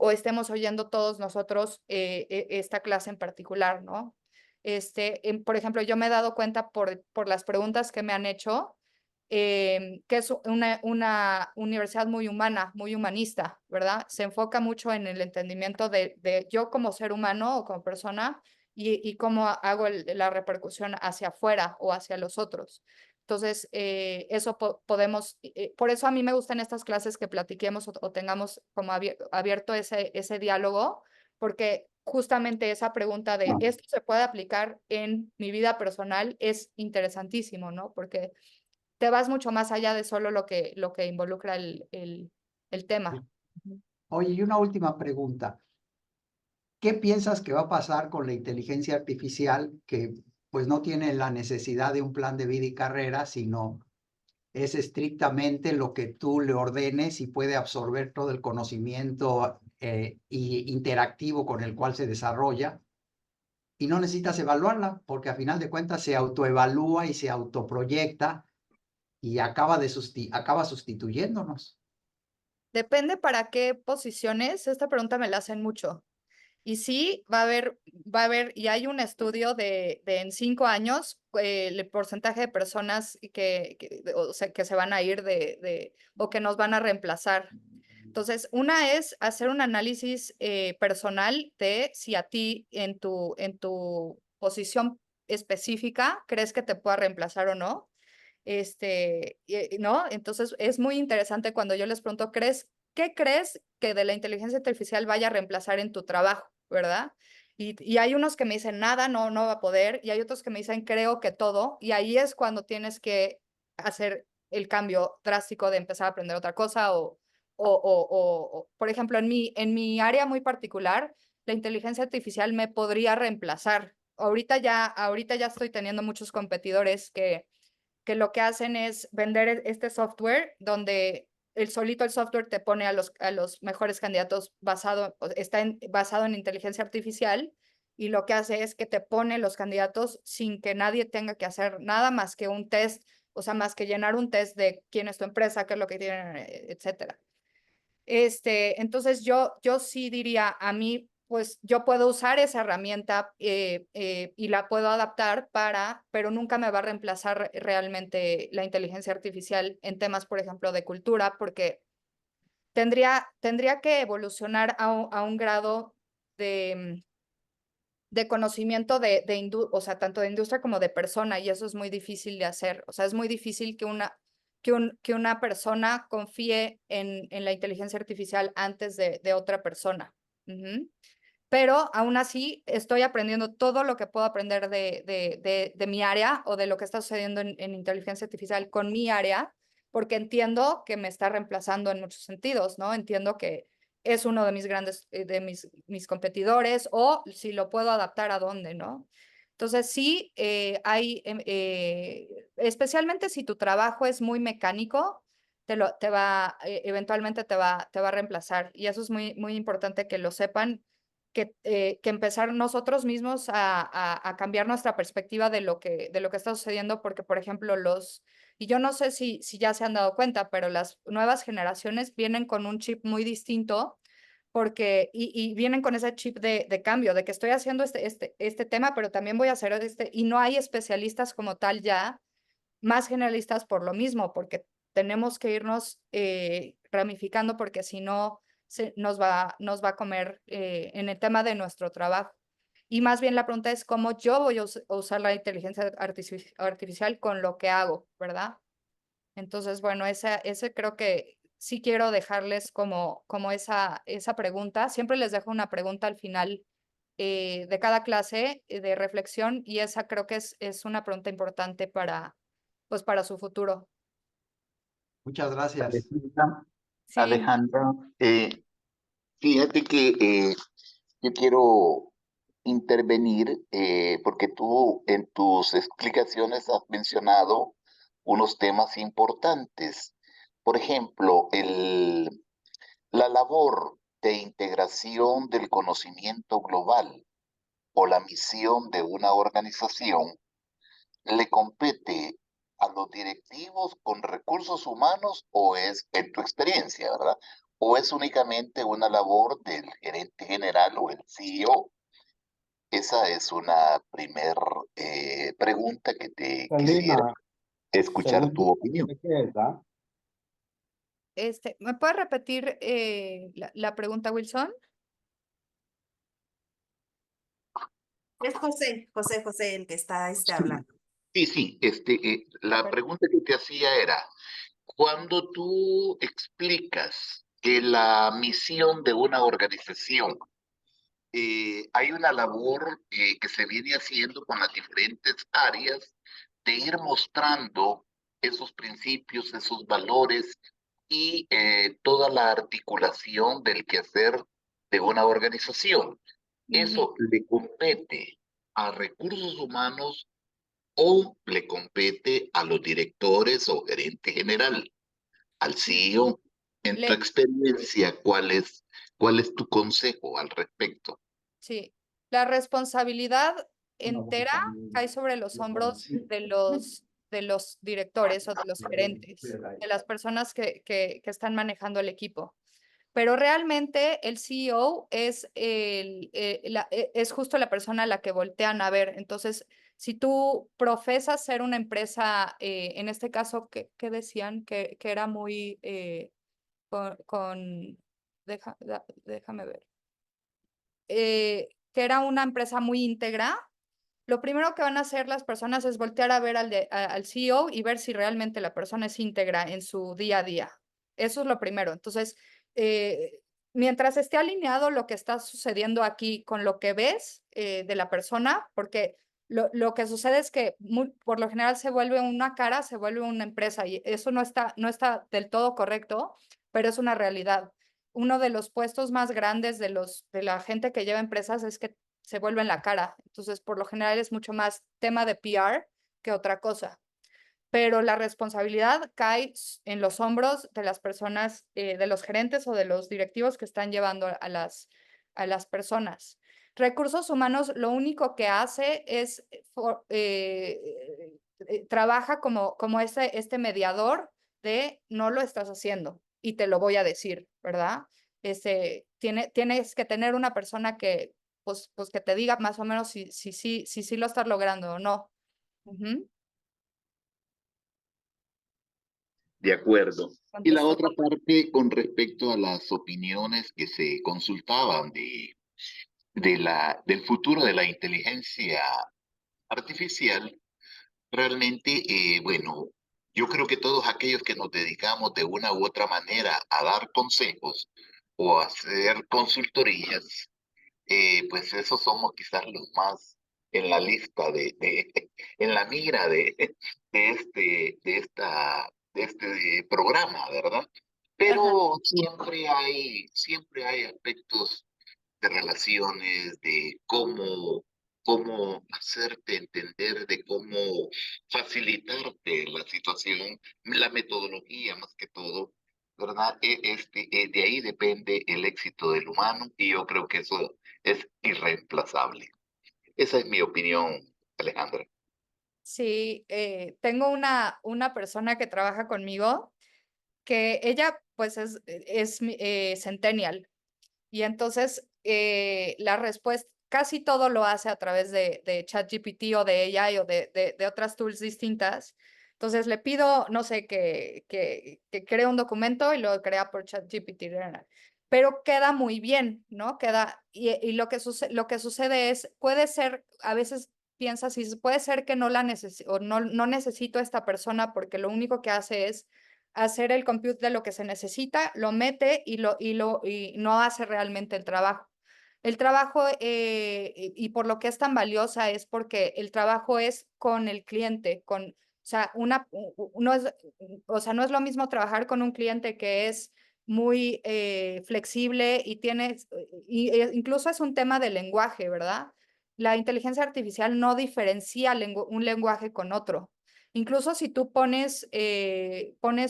o estemos oyendo todos nosotros esta clase en particular, ¿no? Por ejemplo, yo me he dado cuenta por las preguntas que me han hecho, que es una universidad muy humana, muy humanista, ¿verdad? Se enfoca mucho en el entendimiento de yo como ser humano o como persona y cómo hago la repercusión hacia afuera o hacia los otros. Entonces, eso podemos, por eso a mí me gustan estas clases que platiquemos o tengamos como abierto ese diálogo, porque justamente esa pregunta de ¿esto se puede aplicar en mi vida personal? Es interesantísimo, ¿no? Porque te vas mucho más allá de solo lo que involucra el tema. Oye, y una última pregunta. ¿Qué piensas que va a pasar con la inteligencia artificial que pues no tiene la necesidad de un plan de vida y carrera, sino es estrictamente lo que tú le ordenes y puede absorber todo el conocimiento interactivo con el cual se desarrolla y no necesitas evaluarla porque a final de cuentas se autoevalúa y se autoproyecta y acaba sustituyéndonos? Depende para qué posiciones. Esta pregunta me la hacen mucho. Y sí, va a haber, y hay un estudio de en 5 años, el porcentaje de personas o sea, que se van a ir o que nos van a reemplazar. Entonces, una es hacer un análisis personal de si a ti en tu posición específica crees que te pueda reemplazar o no. ¿No? Entonces es muy interesante cuando yo les pregunto, ¿qué crees que de la inteligencia artificial vaya a reemplazar en tu trabajo, verdad? Y hay unos que me dicen, nada, no va a poder, y hay otros que me dicen, creo que todo, y ahí es cuando tienes que hacer el cambio drástico de empezar a aprender otra cosa por ejemplo, en mi área muy particular, la inteligencia artificial me podría reemplazar. Ahorita ya estoy teniendo muchos competidores que lo que hacen es vender este software donde el software te pone a los mejores candidatos basado en inteligencia artificial y lo que hace es que te pone los candidatos sin que nadie tenga que hacer nada más que un test, o sea, más que llenar un test de quién es tu empresa, qué es lo que tienen, etcétera. Entonces yo sí diría, a mí, pues yo puedo usar esa herramienta y la puedo adaptar pero nunca me va a reemplazar realmente la inteligencia artificial en temas, por ejemplo, de cultura, porque tendría que evolucionar a un grado de conocimiento o sea, tanto de industria como de persona, y eso es muy difícil de hacer. O sea, es muy difícil que una persona confíe en la inteligencia artificial antes de otra persona. Pero aún así estoy aprendiendo todo lo que puedo aprender de mi área o de lo que está sucediendo en inteligencia artificial con mi área, porque entiendo que me está reemplazando en muchos sentidos, ¿no? Entiendo que es uno de mis mis competidores o si lo puedo adaptar a dónde, ¿no? Entonces sí, especialmente si tu trabajo es muy mecánico, eventualmente te va a reemplazar y eso es muy importante que lo sepan que empezar nosotros mismos a cambiar nuestra perspectiva de lo que está sucediendo, porque, por ejemplo, y yo no sé si ya se han dado cuenta, pero las nuevas generaciones vienen con un chip muy distinto, y vienen con ese chip de cambio, de que estoy haciendo este tema, pero también voy a hacer y no hay especialistas como tal ya, más generalistas por lo mismo, porque tenemos que irnos ramificando, porque si no, nos va a comer en el tema de nuestro trabajo. Y más bien la pregunta es cómo yo voy a usar la inteligencia artificial con lo que hago, ¿verdad? Entonces, bueno, ese creo que sí quiero dejarles como esa pregunta. Siempre les dejo una pregunta al final de cada clase de reflexión y esa creo que es una pregunta importante pues para su futuro. Muchas gracias. Sí, Alejandra, fíjate que yo quiero intervenir porque tú en tus explicaciones has mencionado unos temas importantes. Por ejemplo, la labor de integración del conocimiento global o la misión de una organización le compete a los directivos con recursos humanos o es en tu experiencia, ¿verdad? o es únicamente una labor del gerente general o el CEO? Esa es una primer pregunta que te quisiera Selena, escuchar según tu tú, opinión. ¿qué es, ah? ¿Me puedes repetir la pregunta, Wilson? Es José el que está hablando. Sí, sí, la Perfecto. pregunta que te hacía era, cuando tú explicas que la misión de una organización, hay una labor que se viene haciendo con las diferentes áreas de ir mostrando esos principios, esos valores y toda la articulación del quehacer de una organización. ¿Eso le compete a recursos humanos o le compete a los directores o gerente general, al CEO? En tu Le, experiencia, cuál es tu consejo al respecto? sí, la responsabilidad Una entera boquita muy- cae sobre los yo hombros conocí. de los directores o de los gerentes, de las personas que están manejando el equipo. Pero realmente el CEO es, es justo la persona a la que voltean a ver. Entonces, si tú profesas ser una empresa, en este caso, ¿qué decían? Que era muy déjame ver. Que era una empresa muy íntegra, lo primero que van a hacer las personas es voltear a ver al CEO y ver si realmente la persona es íntegra en su día a día. Eso es lo primero. Entonces, mientras esté alineado lo que está sucediendo aquí con lo que ves de la persona, porque lo que sucede es que por lo general se vuelve una cara, se vuelve una empresa y eso no está del todo correcto, pero es una realidad. Uno de los puestos más grandes de la gente que lleva empresas es que se vuelve en la cara. Entonces, por lo general es mucho más tema de PR que otra cosa. Pero la responsabilidad cae en los hombros de las personas, de los gerentes o de los directivos que están llevando a las personas. Recursos humanos lo único que hace es, trabaja como este mediador de no lo estás haciendo y te lo voy a decir, ¿verdad? Tienes que tener una persona que, pues que te diga más o menos si lo estás logrando o no. Ujú. De acuerdo. Y la Contestó. otra parte con respecto a las opiniones que se consultaban del futuro de la inteligencia artificial, realmente, bueno, yo creo que todos aquellos que nos dedicamos de una u otra manera a dar consejos o a hacer consultorías, pues esos somos quizás los más en la lista en la mira de este programa, ¿verdad? Ajá. Pero siempre hay aspectos de relaciones, de cómo hacerte entender, de cómo facilitarte la situación, la metodología más que todo, ¿verdad? De ahí depende el éxito del humano y yo creo que eso es irreemplazable. Esa es mi opinión, Alejandra. Sí, tengo una persona que trabaja conmigo que ella pues es centennial y entonces la respuesta, casi todo lo hace a través de ChatGPT o de AI o de otras tools distintas. Entonces le pido, no sé, que cree un documento y lo crea por ChatGPT, pero queda muy bien, ¿no? Y lo que sucede es, puede ser, a veces piensas, y puede ser que no la necesito, o no necesito a esta persona porque lo único que hace es hacer el compute de lo que se necesita, lo mete y no hace realmente el trabajo. El trabajo, y por lo que es tan valiosa, es porque el trabajo es con el cliente, o sea, no es, o sea, no es lo mismo trabajar con un cliente que es muy flexible y incluso es un tema de lenguaje, ¿verdad? La inteligencia artificial no diferencia un lenguaje con otro. Incluso si tú pones,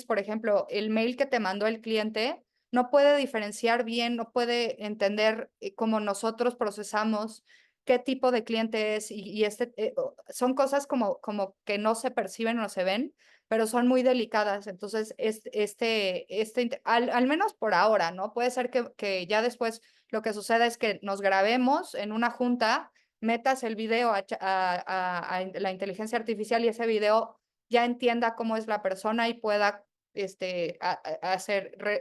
por ejemplo, el mail que te mandó el cliente, no puede diferenciar bien, no puede entender cómo nosotros procesamos qué tipo de cliente es son cosas como que no se perciben o no se ven, pero son muy delicadas. Entonces, al menos por ahora, ¿no? Puede ser que ya después lo que suceda es que nos grabemos en una junta, metas el video a la inteligencia artificial y ese video ya entienda cómo es la persona y pueda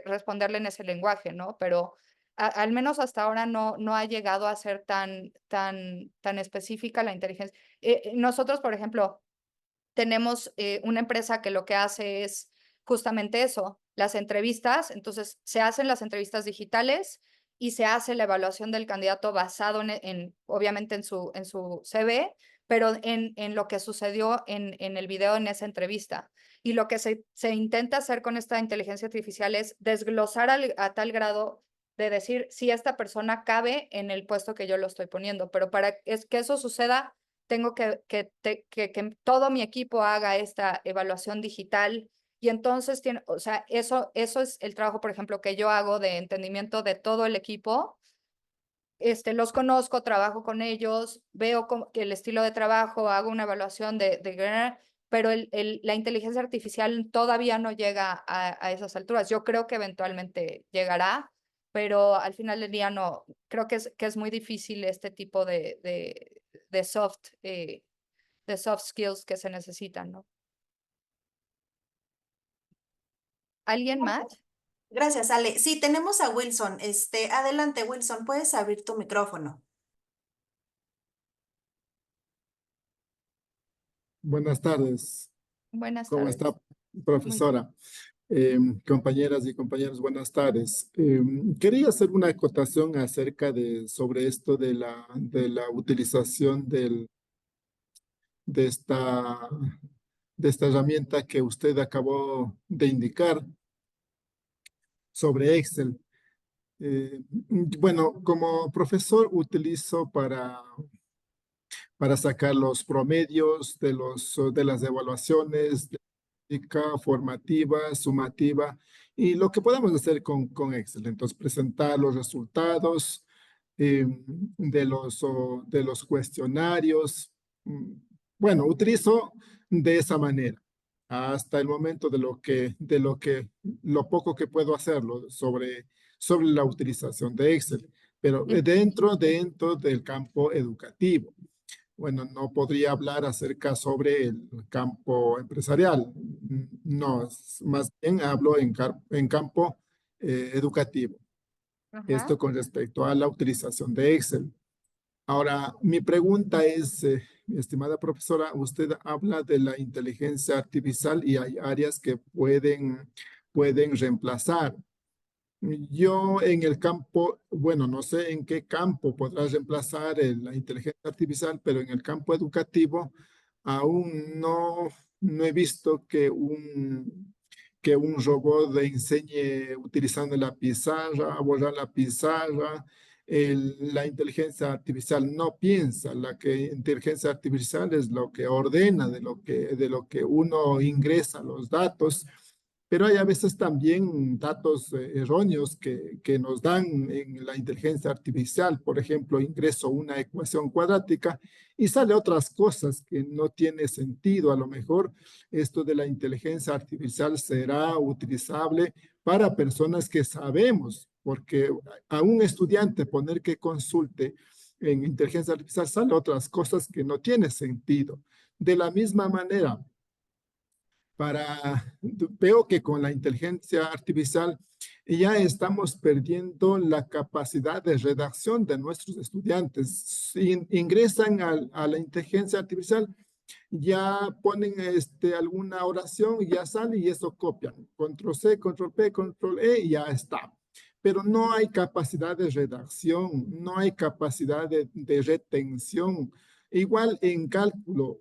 responderle en ese lenguaje, ¿no? Pero al menos hasta ahora no ha llegado a ser tan específica la inteligencia. Nosotros, por ejemplo, tenemos una empresa que lo que hace es justamente eso, las entrevistas. Entonces, se hacen las entrevistas digitales y se hace la evaluación del candidato basado obviamente en su CV, pero en lo que sucedió en el video en esa entrevista. Y lo que se intenta hacer con esta inteligencia artificial es desglosar a tal grado de decir si esta persona cabe en el puesto que yo lo estoy poniendo, pero para que eso suceda, tengo que todo mi equipo haga esta evaluación digital y entonces o sea, eso es el trabajo, por ejemplo, que yo hago de entendimiento de todo el equipo. Los conozco, trabajo con ellos, veo que el estilo de trabajo, hago una evaluación pero la inteligencia artificial todavía no llega a esas alturas. Yo creo que eventualmente llegará, pero al final del día no, creo que es muy difícil este tipo de soft skills que se necesitan, ¿no? ¿Alguien más? Gracias, Ale. Sí, tenemos a Wilson. Adelante, Wilson, puedes abrir tu micrófono. Buenas tardes. Buenas ¿Cómo tardes. está, Muy profesora? Compañeras y compañeros, buenas tardes. Quería hacer una acotación sobre esto de la utilización de esta, de esta herramienta que usted acabó de indicar sobre Excel. Bueno, como profesor utilizo para sacar los promedios de las evaluaciones formativa, sumativa, y lo que podemos hacer con Excel. Entonces, presentar los resultados de los cuestionarios. Bueno, utilizo de esa manera hasta el momento lo poco que puedo hacerlo sobre la utilización de Excel, pero dentro del campo educativo. Bueno, no podría hablar acerca sobre el campo empresarial. No, más bien hablo en campo educativo. Esto con respecto a la utilización de Excel. Ahora, mi pregunta es, estimada profesora, usted habla de la inteligencia artificial y hay áreas que pueden reemplazar. Yo en el campo, bueno, no sé en qué campo podrá reemplazar la inteligencia artificial, pero en el campo educativo aún no he visto que un robot le enseñe utilizando la pizarra, a borrar la pizarra. La inteligencia artificial no piensa, inteligencia artificial es lo que ordena de lo que uno ingresa los datos. Pero hay a veces también datos erróneos que nos dan en la inteligencia artificial. Por ejemplo, ingreso una ecuación cuadrática y sale otras cosas que no tiene sentido. A lo mejor esto de la inteligencia artificial será utilizable para personas que sabemos, porque a un estudiante poner que consulte en inteligencia artificial sale otras cosas que no tiene sentido. De la misma manera, veo que con la inteligencia artificial ya estamos perdiendo la capacidad de redacción de nuestros estudiantes. Si ingresan a la inteligencia artificial, ya ponen alguna oración y ya sale y eso copian. Control C, control P, control E y ya está. Pero no hay capacidad de redacción, no hay capacidad de retención. Igual en cálculo,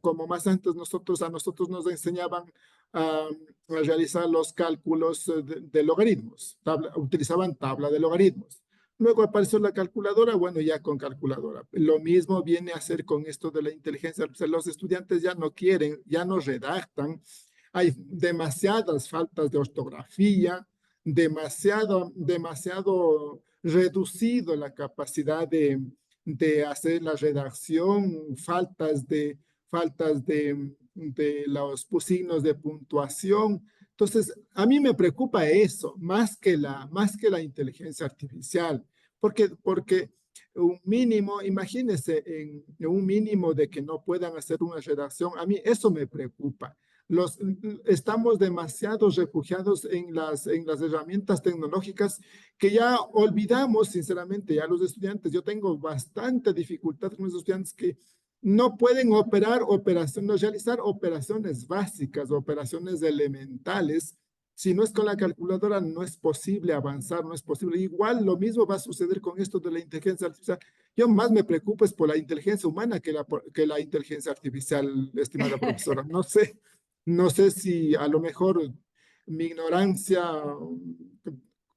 como más antes a nosotros nos enseñaban a realizar los cálculos de logaritmos, utilizaban tabla de logaritmos. Luego apareció la calculadora, bueno, ya con calculadora. Lo mismo viene a hacer con esto de la inteligencia artificial. Los estudiantes ya no quieren, ya no redactan. Hay demasiadas faltas de ortografía, demasiado reducido la capacidad de hacer la redacción, faltas de los signos de puntuación. Entonces, a mí me preocupa eso, más que la inteligencia artificial, porque un mínimo, imagínense, en un mínimo de que no puedan hacer una redacción, a mí eso me preocupa. Estamos demasiado refugiados en las herramientas tecnológicas que ya olvidamos, sinceramente, ya los estudiantes. Yo tengo bastante dificultad con los estudiantes que no pueden realizar operaciones básicas, operaciones elementales. Si no es con la calculadora, no es posible avanzar, no es posible. Igual lo mismo va a suceder con esto de la inteligencia artificial. Yo más me preocupo es por la inteligencia humana que la inteligencia artificial, estimada profesora. No sé si a lo mejor mi ignorancia,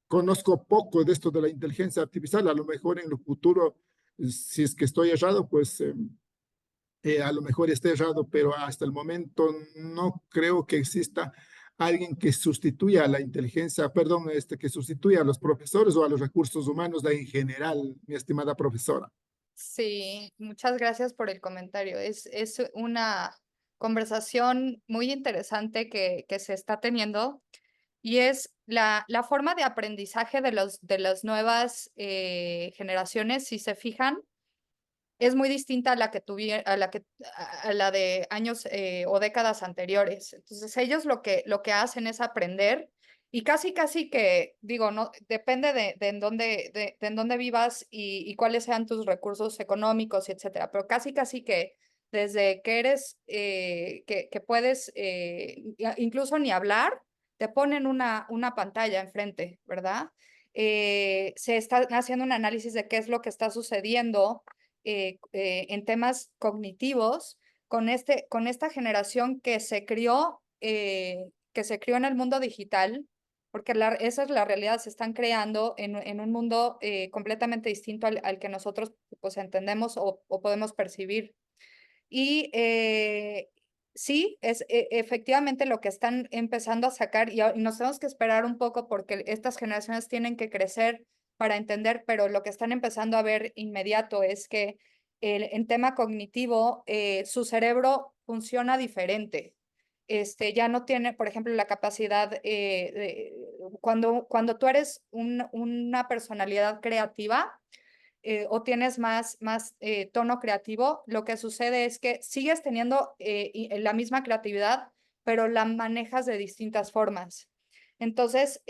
conozco poco de esto de la inteligencia artificial, a lo mejor en el futuro, si es que estoy errado, pues a lo mejor esté errado, pero hasta el momento no creo que exista alguien que sustituya a la inteligencia, perdón, que sustituya a los profesores o a los recursos humanos en general, mi estimada profesora. Sí, muchas gracias por el comentario. Es una conversación muy interesante que se está teniendo y es la forma de aprendizaje de las nuevas generaciones, si se fijan, es muy distinta a la que a la de años o décadas anteriores. Entonces, ellos lo que hacen es aprender y casi que, digo, no, depende de en dónde vivas y cuáles sean tus recursos económicos, etcétera, pero casi que desde que eres, que puedes incluso ni hablar, te ponen una pantalla enfrente, ¿verdad? Se está haciendo un análisis de qué es lo que está sucediendo en temas cognitivos con esta generación que se crió en el mundo digital, porque esa es la realidad, se están creando en un mundo completamente distinto al que nosotros pues entendemos o podemos percibir. Y sí, es efectivamente lo que están empezando a sacar y nos tenemos que esperar un poco porque estas generaciones tienen que crecer para entender, pero lo que están empezando a ver inmediato es que en tema cognitivo su cerebro funciona diferente. Ya no tiene, por ejemplo, la capacidad cuando tú eres una personalidad creativa, o tienes más tono creativo, lo que sucede es que sigues teniendo la misma creatividad, pero la manejas de distintas formas. Entonces,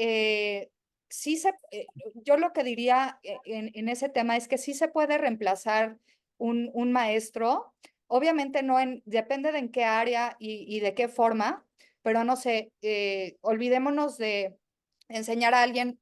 yo lo que diría en ese tema es que sí se puede reemplazar un maestro, obviamente depende de en qué área y de qué forma, pero no sé, olvidémonos de enseñar a alguien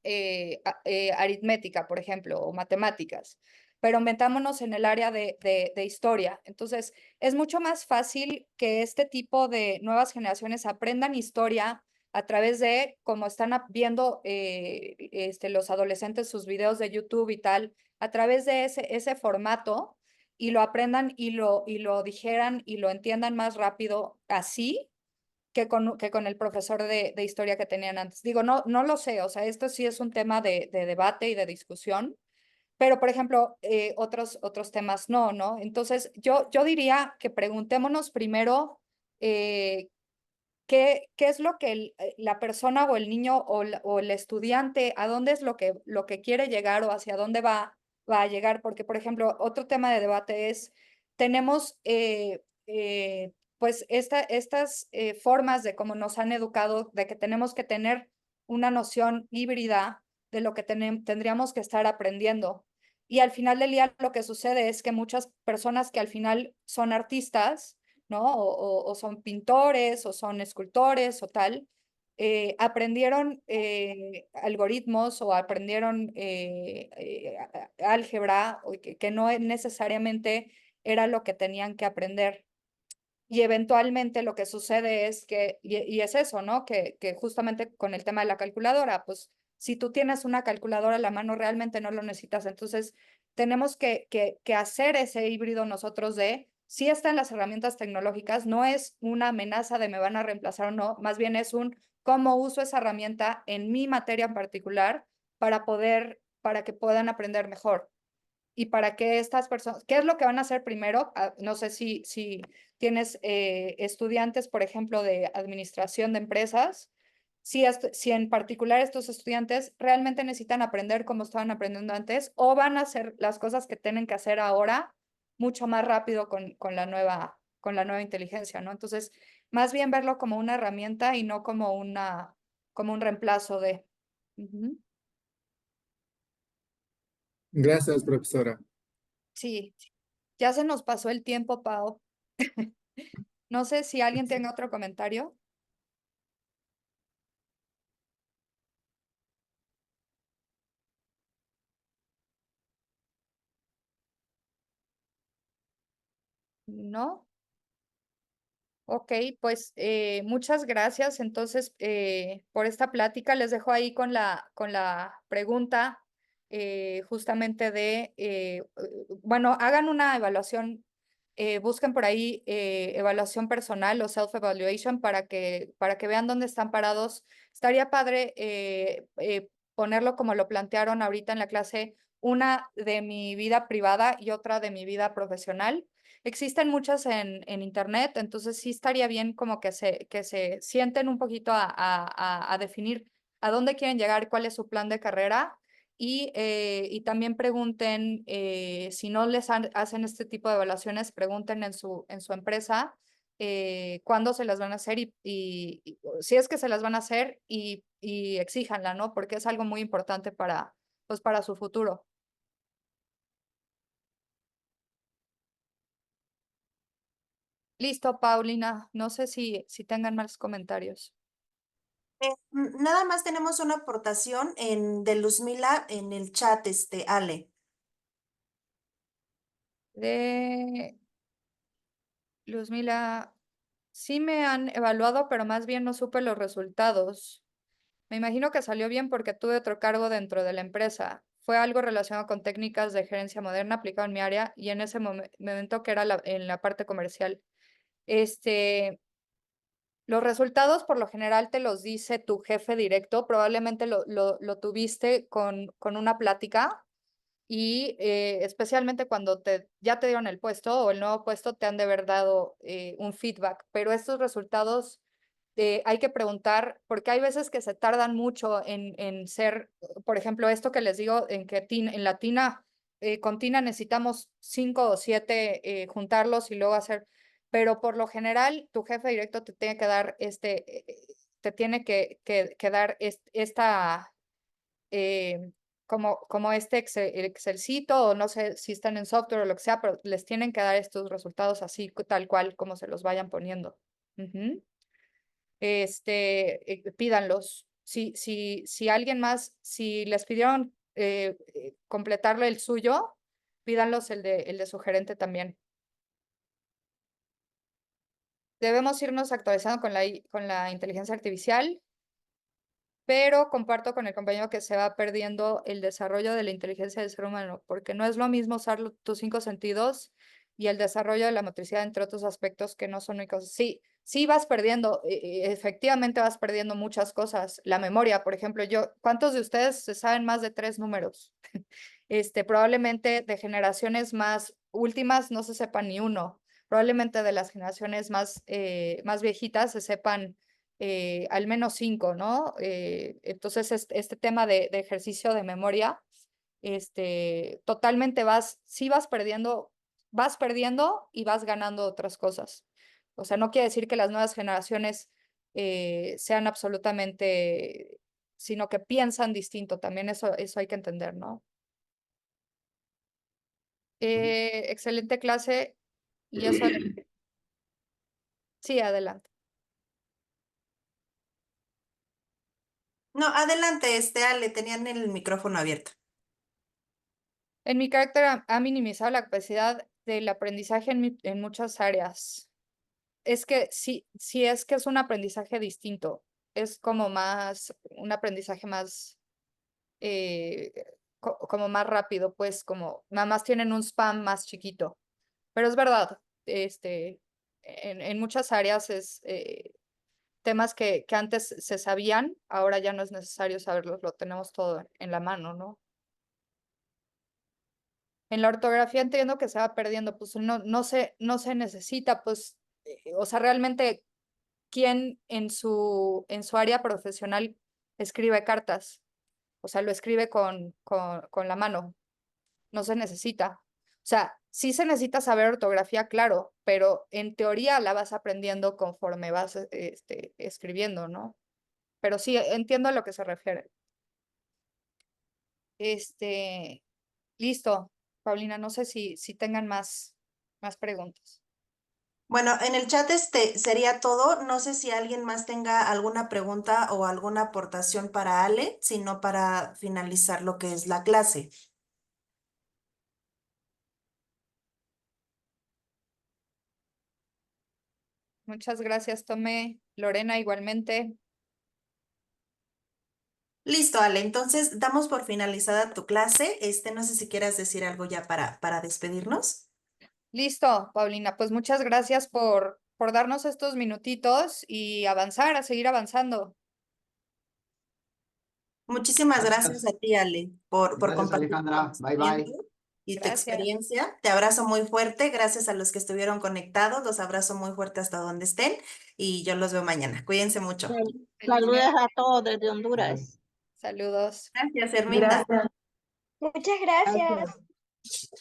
aritmética, por ejemplo, o matemáticas, pero metámonos en el área de historia. Entonces, es mucho más fácil que este tipo de nuevas generaciones aprendan historia a través de, como están viendo los adolescentes sus videos de YouTube y tal, a través de ese formato y lo aprendan y lo digeran y lo entiendan más rápido así que con el profesor de historia que tenían antes. Digo, no lo sé, o sea, esto sí es un tema de debate y de discusión, pero por ejemplo, otros temas no. Entonces, yo diría que preguntémonos primero qué es lo que la persona o el niño o el estudiante, a dónde es lo que quiere llegar o hacia dónde va a llegar, porque por ejemplo, otro tema de debate es, tenemos pues estas formas de cómo nos han educado, de que tenemos que tener una noción híbrida de lo que tendríamos que estar aprendiendo. Y al final del día lo que sucede es que muchas personas que al final son artistas, ¿no? O son pintores, o son escultores, o tal, aprendieron algoritmos o aprendieron álgebra, que no necesariamente era lo que tenían que aprender. Y eventualmente lo que sucede es que, y es eso, ¿no? Que justamente con el tema de la calculadora, pues si tú tienes una calculadora a la mano, realmente no lo necesitas. Entonces, tenemos que hacer ese híbrido nosotros de, sí están las herramientas tecnológicas, no es una amenaza de me van a reemplazar o no, más bien es cómo uso esa herramienta en mi materia en particular para que puedan aprender mejor. y para que estas personas, ¿qué es lo que van a hacer primero? No sé si tienes estudiantes, por ejemplo, de administración de empresas, si en particular estos estudiantes realmente necesitan aprender como estaban aprendiendo antes o van a hacer las cosas que tienen que hacer ahora mucho más rápido con la nueva inteligencia, ¿no? Entonces, más bien verlo como una herramienta y no como como un reemplazo de. Ujú. Gracias, profesora. Sí, ya se nos pasó el tiempo, Pau. No sé si alguien tenga otro comentario. ¿No? Ok, pues muchas gracias entonces por esta plática. Les dejo ahí con la pregunta justamente bueno, hagan una evaluación, busquen por ahí evaluación personal o self-evaluation para que vean dónde están parados. Estaría padre ponerlo como lo plantearon ahorita en la clase, una de mi vida privada y otra de mi vida profesional. Existen muchas en internet, entonces sí estaría bien como que se sienten un poquito a definir a dónde quieren llegar, cuál es su plan de carrera y también pregunten, si no les hacen este tipo de evaluaciones, pregunten en su empresa cuándo se las van a hacer y si es que se las van a hacer y exíjanla, ¿no? Porque es algo muy importante pues, para su futuro. Listo, Paulina. No sé si tengan más comentarios. Nada más tenemos una aportación de Luzmila en el chat, Ale. De Luzmila, sí me han evaluado, pero más bien no supe los resultados. Me imagino que salió bien porque tuve otro cargo dentro de la empresa. Fue algo relacionado con técnicas de gerencia moderna aplicado en mi área y en ese momento que era en la parte comercial. Este, los resultados por lo general te los dice tu jefe directo, probablemente lo tuviste con una plática y especialmente cuando ya te dieron el puesto o el nuevo puesto, te han de haber dado un feedback, pero estos resultados hay que preguntar, porque hay veces que se tardan mucho en ser, por ejemplo, esto que les digo, en la tina, con tina necesitamos 5 o 7 juntarlos y luego hacer, pero por lo general tu jefe directo te tiene que dar te tiene que dar esta como este Excelcito, o no sé si están en software o lo que sea, pero les tienen que dar estos resultados así, tal cual, como se los vayan poniendo. Ujú. Pídanlos. Si alguien más, si les pidieron completarle el suyo, pídanlos el de su gerente también. Debemos irnos actualizando con la inteligencia artificial, pero comparto con el compañero que se va perdiendo el desarrollo de la inteligencia del ser humano, porque no es lo mismo usar tus 5 sentidos y el desarrollo de la motricidad, entre otros aspectos que no son únicos. Sí, sí vas perdiendo, efectivamente vas perdiendo muchas cosas. La memoria, por ejemplo, ¿cuántos de ustedes se saben más de 3 números? Probablemente de generaciones más últimas no se sepa ni uno. Probablemente de las generaciones más viejitas se sepan al menos 5, ¿no? Entonces, este tema de ejercicio de memoria, totalmente sí vas perdiendo y vas ganando otras cosas. O sea, no quiere decir que las nuevas generaciones sean absolutamente, sino que piensan distinto. También eso hay que entender, ¿no? Excelente clase y eso. Sí, adelante. No, adelante, Ale, tenían el micrófono abierto. En mi carácter ha minimizado la capacidad del aprendizaje en muchas áreas. Es que sí es que es un aprendizaje distinto. Es como un aprendizaje más, eh, como más rápido, pues como nada más tienen un spam más chiquito. Pero es verdad, en muchas áreas es temas que antes se sabían, ahora ya no es necesario saberlos, lo tenemos todo en la mano, ¿no? En la ortografía entiendo que se va perdiendo, pues no se necesita, pues, o sea, realmente, ¿quién en su área profesional escribe cartas? O sea, lo escribe con la mano, no se necesita. O sea, sí se necesita saber ortografía, claro, pero en teoría la vas aprendiendo conforme vas escribiendo, ¿no? Pero sí, entiendo a lo que se refiere. Listo, Paulina, no sé si tengan más preguntas. Bueno, en el chat sería todo. No sé si alguien más tenga alguna pregunta o alguna aportación para Ale, sino para finalizar lo que es la clase. Muchas gracias, Tomé. Lorena, igualmente. Listo, Ale. Entonces, damos por finalizada tu clase. No sé si quieras decir algo ya para despedirnos. Listo, Paulina, pues muchas gracias por darnos estos minutitos y avanzar, a seguir avanzando. Muchísimas gracias a ti, Ale, por Gracias, compartir tu Alejandra. Bye, bye. conocimiento y tu Gracias. experiencia. Te abrazo muy fuerte. Gracias a los que estuvieron conectados. Los abrazo muy fuerte hasta donde estén y yo los veo mañana. Cuídense mucho. Saludos a todos desde Honduras. Saludos. Gracias, Herminda. Muchas gracias.